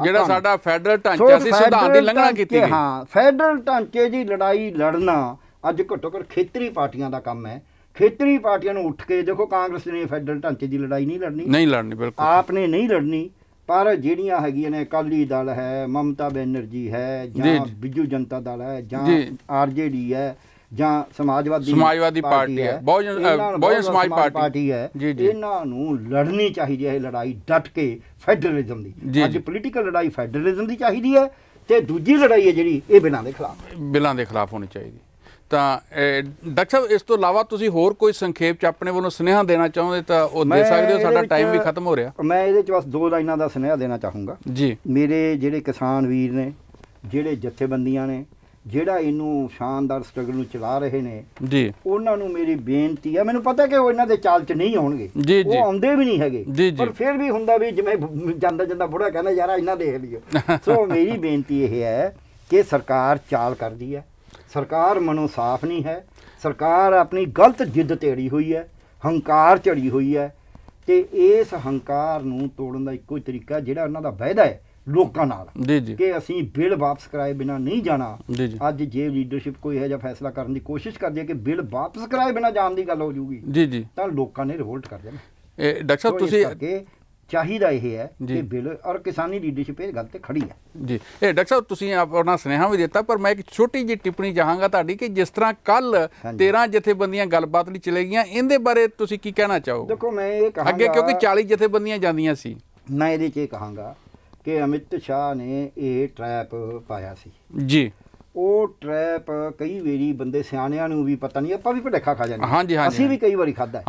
ਜਿਹੜਾ ਸਾਡਾ ਫੈਡਰਲ ਢਾਂਚਾ ਸੀ, ਸੰਵਿਧਾਨ ਦੀ ਉਲੰਘਣਾ ਕੀਤੀ ਗਈ। ਹਾਂ, ਫੈਡਰਲ ਢਾਂਚੇ ਦੀ ਲੜਾਈ ਲੜਨਾ ਅੱਜ ਘੱਟੋ ਘੱਟ ਖੇਤਰੀ ਪਾਰਟੀਆਂ ਦਾ ਕੰਮ ਹੈ। ਖੇਤਰੀ ਪਾਰਟੀਆਂ ਨੂੰ ਉੱਠ ਕੇ ਦੇਖੋ, ਕਾਂਗਰਸ ਨੇ ਫੈਡਰਲ ਢਾਂਚੇ ਦੀ ਲੜਾਈ ਨਹੀਂ ਲੜਨੀ, ਬਿਲਕੁਲ ਆਪ ਨੇ ਨਹੀਂ ਲੜਨੀ। ਪਰ ਜਿਹੜੀਆਂ ਹੈਗੀਆਂ ਨੇ, ਅਕਾਲੀ ਦਲ ਹੈ, ਮਮਤਾ ਬੈਨਰਜੀ ਹੈ, ਜਾਂ ਬਿਜੂ ਜਨਤਾ ਦਲ ਹੈ, ਜਾਂ ਆਰਜੇਡੀ ਹੈ, ਜਾਂ ਸਮਾਜਵਾਦੀ ਪਾਰਟੀ ਹੈ, ਬਹੁਜਨ ਸਮਾਜ ਪਾਰਟੀ ਹੈ, ਇਹਨਾਂ ਨੂੰ ਲੜਨੀ ਚਾਹੀਦੀ ਹੈ ਇਹ ਲੜਾਈ ਡਟ ਕੇ ਫੈਡਰਲਿਜ਼ਮ ਦੀ। ਅੱਜ ਪੋਲੀਟੀਕਲ ਲੜਾਈ ਫੈਡਰਲਿਜ਼ਮ ਦੀ ਚਾਹੀਦੀ ਹੈ, ਤੇ ਦੂਜੀ ਲੜਾਈ ਹੈ ਜਿਹੜੀ ਇਹ ਬਿੱਲਾਂ ਦੇ ਖਿਲਾਫ ਹੋਣੀ ਚਾਹੀਦੀ। ਤਾਂ ਡਾਕਟਰ ਸਾਹਿਬ, ਇਸ ਤੋਂ ਇਲਾਵਾ ਤੁਸੀਂ ਹੋਰ ਕੋਈ ਸੰਖੇਪ 'ਚ ਆਪਣੇ ਵੱਲੋਂ ਸੁਨੇਹਾ ਦੇਣਾ ਚਾਹੁੰਦੇ ਤਾਂ ਉਹ ਦੇ ਸਕਦੇ ਹੋ, ਸਾਡਾ ਟਾਈਮ ਵੀ ਖਤਮ ਹੋ ਰਿਹਾ। ਮੈਂ ਇਹਦੇ 'ਚ ਬਸ 2 ਲਾਈਨਾਂ ਦਾ ਸੁਨੇਹਾ ਦੇਣਾ ਚਾਹੂੰਗਾ ਜੀ। ਮੇਰੇ ਜਿਹੜੇ ਕਿਸਾਨ ਵੀਰ ਨੇ, ਜਿਹੜੇ ਜਥੇਬੰਦੀਆਂ ਨੇ, ਜਿਹੜਾ ਇਹਨੂੰ ਸ਼ਾਨਦਾਰ ਸਟਰਗਲ ਨੂੰ ਚਲਾ ਰਹੇ ਨੇ ਜੀ, ਉਹਨਾਂ ਨੂੰ ਮੇਰੀ ਬੇਨਤੀ ਹੈ। ਮੈਨੂੰ ਪਤਾ ਕਿ ਉਹ ਇਹਨਾਂ ਦੇ ਚਾਲ 'ਚ ਨਹੀਂ ਆਉਣਗੇ, ਉਹ ਆਉਂਦੇ ਵੀ ਨਹੀਂ ਹੈਗੇ, ਪਰ ਫਿਰ ਵੀ ਹੁੰਦਾ ਵੀ ਜਿਵੇਂ ਜਾਂਦਾ ਬੁੜਾ ਕਹਿੰਦਾ ਯਾਰ ਇਹਨਾਂ ਦੇਖ ਲਿਓ। ਸੋ ਮੇਰੀ ਬੇਨਤੀ ਇਹ ਹੈ ਕਿ ਸਰਕਾਰ ਚਾਲ ਕਰਦੀ ਹੈ, ਸਰਕਾਰ ਮਨੋਂ ਸਾਫ਼ ਨਹੀਂ ਹੈ, ਸਰਕਾਰ ਆਪਣੀ ਗਲਤ ਜਿੱਦ ਤੇੜੀ ਹੋਈ ਹੈ, ਹੰਕਾਰ ਝੜੀ ਹੋਈ ਹੈ। ਤੇ ਇਸ ਹੰਕਾਰ ਨੂੰ ਤੋੜਨ ਦਾ ਇੱਕੋ ਹੀ ਤਰੀਕਾ, ਜਿਹੜਾ ਉਹਨਾਂ ਦਾ ਵਾਅਦਾ ਹੈ ਲੋਕਾਂ ਨਾਲ ਕਿ ਅਸੀਂ ਬਿੱਲ ਵਾਪਸ ਕਰਾਏ ਬਿਨਾ ਨਹੀਂ ਜਾਣਾ। ਅੱਜ ਜੇ ਲੀਡਰਸ਼ਿਪ ਕੋਈ ਇਹੋ ਜਿਹਾ ਫੈਸਲਾ ਕਰਨ ਦੀ ਕੋਸ਼ਿਸ਼ ਕਰਦੀ ਹੈ ਕਿ ਬਿੱਲ ਵਾਪਸ ਕਰਾਏ ਬਿਨਾ ਜਾਣ ਦੀ ਗੱਲ ਹੋ ਜੂਗੀ, ਤਾਂ ਲੋਕਾਂ ਨੇ ਰਿਵੋਲਟ ਕਰ ਜਾਣਾ। ਡਾਕਟਰ ਸਾਹਿਬ, ਤੁਸੀਂ ਚਾਹੀਦਾ ਇਹ ਹੈ ਕਿ ਬਿੱਲ ਔਰ ਕਿਸਾਨੀ ਲੀਡਰਸ਼ਿਪ ਇਹ ਗੱਲ ਤੇ ਖੜੀ ਹੈ ਜੀ। ਇਹ ਡਾਕਟਰ ਸਾਹਿਬ, ਤੁਸੀਂ ਆਪਣਾ ਸੁਨੇਹਾ ਵੀ ਦਿੱਤਾ, ਪਰ ਮੈਂ ਇੱਕ ਛੋਟੀ ਜਿਹੀ ਟਿੱਪਣੀ ਚਾਹਾਂਗਾ ਤੁਹਾਡੀ, ਕਿ ਜਿਸ ਤਰ੍ਹਾਂ ਕੱਲ 13 ਜਥੇਬੰਦੀਆਂ ਗੱਲਬਾਤ ਲਈ ਚਲੇ ਗਈਆਂ, ਇਹਦੇ ਬਾਰੇ ਤੁਸੀਂ ਕੀ ਕਹਿਣਾ ਚਾਹੋਗੇ? ਦੇਖੋ, ਮੈਂ ਇਹ ਕਹਾਂਗਾ, ਅੱਗੇ ਕਿਉਂਕਿ 40 ਜਥੇਬੰਦੀਆਂ ਜਾਂਦੀਆਂ ਸੀ, ਮੈਂ ਇਹਦੇ 'ਚ ਇਹ ਕਹਾਂਗਾ ਕਿ ਅਮਿਤ ਸ਼ਾਹ ਨੇ ਇਹ ਟਰੈਪ ਪਾਇਆ ਸੀ ਜੀ। ਉਹ ਟਰੈਪ ਕਈ ਵਾਰੀ ਬੰਦੇ ਸਿਆਣਿਆਂ ਨੂੰ ਵੀ ਪਤਾ ਨਹੀਂ, ਆਪਾਂ ਵੀ ਭੁਲੇਖਾ ਖਾ ਜਾਂਦੇ, ਅਸੀਂ ਵੀ ਕਈ ਵਾਰੀ ਖਾਧਾ।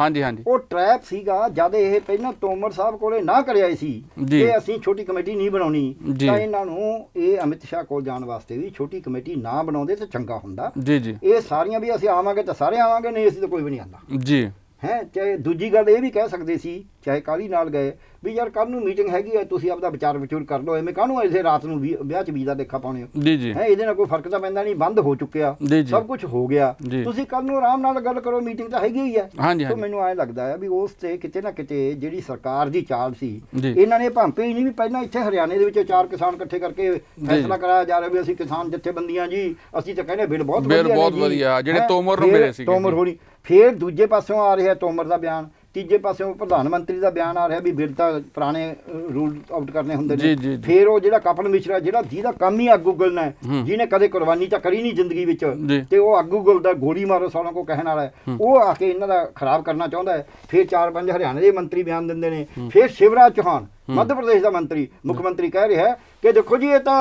ਉਹ ਟਰੈਪ ਸੀਗਾ ਜਦ ਇਹ ਪਹਿਲਾਂ ਤੋਮਰ ਸਾਹਿਬ ਕੋਲੇ ਨਾ ਕਰਿਆ ਸੀ ਕਿ ਅਸੀਂ ਛੋਟੀ ਕਮੇਟੀ ਨਹੀਂ ਬਣਾਉਣੀ, ਤਾਂ ਇਹਨਾਂ ਨੂੰ ਇਹ ਅਮਿਤ ਸ਼ਾਹ ਕੋਲ ਜਾਣ ਵਾਸਤੇ ਵੀ ਛੋਟੀ ਕਮੇਟੀ ਨਾ ਬਣਾਉਂਦੇ ਤਾਂ ਚੰਗਾ ਹੁੰਦਾ। ਇਹ ਸਾਰੀਆਂ ਵੀ ਅਸੀਂ ਆਵਾਂਗੇ ਤਾਂ ਸਾਰੇ ਆਵਾਂਗੇ, ਨਹੀਂ ਅਸੀਂ ਤਾਂ ਕੋਈ ਵੀ ਨਹੀਂ ਆਉਂਦਾ ਜੀ। ਹੈ। ਚਾਹੇ ਦੂਜੀ ਗੱਲ ਇਹ ਵੀ ਕਹਿ ਸਕਦੇ ਸੀ, ਚਾਹੇ ਕਾਹਲੀ ਨਾਲ ਗਏ ਵੀ ਯਾਰ ਕੱਲ੍ਹ ਨੂੰ ਮੀਟਿੰਗ ਹੈਗੀ ਹੈ, ਤੁਸੀਂ ਆਪਦਾ ਵਿਚਾਰ ਵਿਚੂਰ ਕਰ ਲਓ, ਐਵੇਂ ਕਾਹਨੂੰ ਇਸੇ ਰਾਤ ਨੂੰ ਵਿਆਹ 'ਚ ਵੀਜ਼ਾ ਦੇਖਾ ਪਾਉਣੇ ਹੋ। ਜੀ ਜੀ ਹੈ, ਇਹਦੇ ਨਾਲ ਕੋਈ ਫਰਕ ਤਾਂ ਪੈਂਦਾ ਨਹੀਂ, ਬੰਦ ਹੋ ਚੁੱਕਿਆ, ਸਭ ਕੁਝ ਹੋ ਗਿਆ, ਤੁਸੀਂ ਕੱਲ੍ਹ ਨੂੰ ਆਰਾਮ ਨਾਲ ਗੱਲ ਕਰੋ, ਮੀਟਿੰਗ ਤਾਂ ਹੈਗੀ ਹੀ ਹੈ। ਸੋ ਮੈਨੂੰ ਐਂ ਲੱਗਦਾ ਹੈ ਵੀ ਉਸ ਤੇ ਕਿਤੇ ਨਾ ਕਿਤੇ ਜਿਹੜੀ ਸਰਕਾਰ ਦੀ ਚਾਲ ਸੀ, ਇਹਨਾਂ ਨੇ ਭਾਂਪੇ ਹੀ ਨਹੀਂ ਵੀ ਪਹਿਲਾਂ ਇੱਥੇ ਹਰਿਆਣੇ ਦੇ ਵਿੱਚ 4 ਕਿਸਾਨ ਇਕੱਠੇ ਕਰਕੇ ਫੈਸਲਾ ਕਰਾਇਆ ਜਾ ਰਿਹਾ ਵੀ ਅਸੀਂ ਕਿਸਾਨ ਜਥੇਬੰਦੀਆਂ ਜੀ, ਅਸੀਂ ਤਾਂ ਕਹਿੰਦੇ ਬਿੱਲ ਬਹੁਤ ਵਧੀਆ, ਜਿਹੜੇ ਤੋਮਰ ਨੂੰ ਮਿਲੇ ਸੀ, ਤੋਮਰ ਹੋਣੀ। ਫਿਰ ਦੂਜੇ ਪਾਸਿਓਂ ਆ ਰਿਹਾ ਤੋਮਰ ਦਾ ਬਿਆਨ, ਤੀਜੇ ਪਾਸਿਓਂ ਪ੍ਰਧਾਨ ਮੰਤਰੀ ਦਾ ਬਿਆਨ ਆ ਰਿਹਾ ਵੀ ਬਿੱਲ ਤਾਂ ਪੁਰਾਣੇ ਰੂਲ ਆਊਟ ਕਰਨੇ ਹੁੰਦੇ ਨੇ। ਫਿਰ ਉਹ ਜਿਹੜਾ ਕਪਿਲ ਮਿਸ਼ਰਾ, ਜਿਹਦਾ ਕੰਮ ਹੀ ਅੱਗ ਉਗਲਣਾ ਹੈ, ਜਿਹਨੇ ਕਦੇ ਕੁਰਬਾਨੀ ਤਾਂ ਕਰੀ ਨਹੀਂ ਜ਼ਿੰਦਗੀ ਵਿੱਚ, ਤੇ ਉਹ ਅੱਗ ਉਗਲਦਾ, ਗੋਲੀ ਮਾਰੋ ਸਾਲਾਂ ਕੋ ਕਹਿਣ ਵਾਲਾ ਹੈ, ਉਹ ਆ ਕੇ ਇਹਨਾਂ ਦਾ ਖਰਾਬ ਕਰਨਾ ਚਾਹੁੰਦਾ ਹੈ। ਫਿਰ 4-5 ਹਰਿਆਣੇ ਦੇ ਮੰਤਰੀ ਬਿਆਨ ਦਿੰਦੇ ਨੇ। ਫਿਰ ਸ਼ਿਵਰਾਜ ਚੌਹਾਨ ਮੱਧ ਪ੍ਰਦੇਸ਼ ਦਾ ਮੰਤਰੀ, ਮੁੱਖ ਮੰਤਰੀ ਕਹਿ ਰਿਹਾ ਹੈ ਕਿ ਦੇਖੋ ਜੀ ਇਹ ਤਾਂ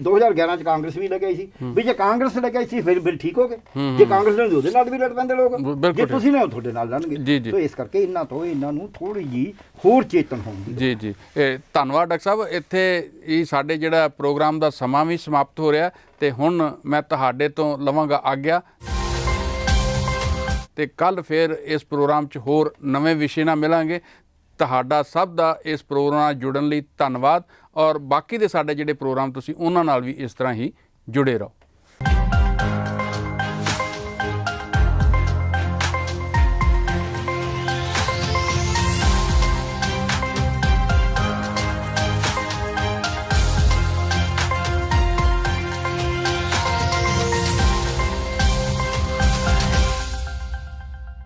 2011 ਚ ਕਾਂਗਰਸ ਵੀ ਲੱਗਿਆ ਸੀ, ਵੀ ਜੇ ਕਾਂਗਰਸ ਲੱਗਿਆ ਸੀ ਫਿਰ ਠੀਕ ਹੋ ਗਏ, ਜੇ ਕਾਂਗਰਸ ਨੇ ਉਹਦੇ ਨਾਲ ਵੀ ਲੜ ਪੈਂਦੇ ਲੋਕ, ਜੇ ਤੁਸੀਂ ਨੇ ਤੁਹਾਡੇ ਨਾਲ ਲੜਨਗੇ। ਸੋ ਇਸ ਕਰਕੇ ਇਹਨਾਂ ਨੂੰ ਥੋੜੀ ਜੀ ਹੋਰ ਚੇਤਨ ਹੋਣੀ। ਜੀ ਜੀ, ਧੰਨਵਾਦ ਡਾਕਟਰ ਸਾਹਿਬ। ਇੱਥੇ ਹੀ ਸਾਡੇ ਜਿਹੜਾ ਪ੍ਰੋਗਰਾਮ ਦਾ ਸਮਾਂ ਵੀ ਸਮਾਪਤ ਹੋ ਰਿਹਾ, ਤੇ ਹੁਣ ਮੈਂ ਤੁਹਾਡੇ ਤੋਂ ਲਵਾਂਗਾ ਆਗਿਆ, ਤੇ ਕੱਲ ਫਿਰ ਇਸ ਪ੍ਰੋਗਰਾਮ 'ਚ ਹੋਰ ਨਵੇਂ ਵਿਸ਼ੇ ਨਾਲ ਮਿਲਾਂਗੇ। ਤੁਹਾਡਾ ਸਭ ਦਾ ਇਸ ਪ੍ਰੋਗਰਾਮ ਨਾਲ ਜੁੜਨ ਲਈ ਧੰਨਵਾਦ, ਔਰ ਬਾਕੀ ਦੇ ਸਾਡੇ ਜਿਹੜੇ ਪ੍ਰੋਗਰਾਮ ਤੁਸੀਂ ਉਹਨਾਂ ਨਾਲ ਵੀ ਇਸ ਤਰ੍ਹਾਂ ਹੀ ਜੁੜੇ ਰਹੋ।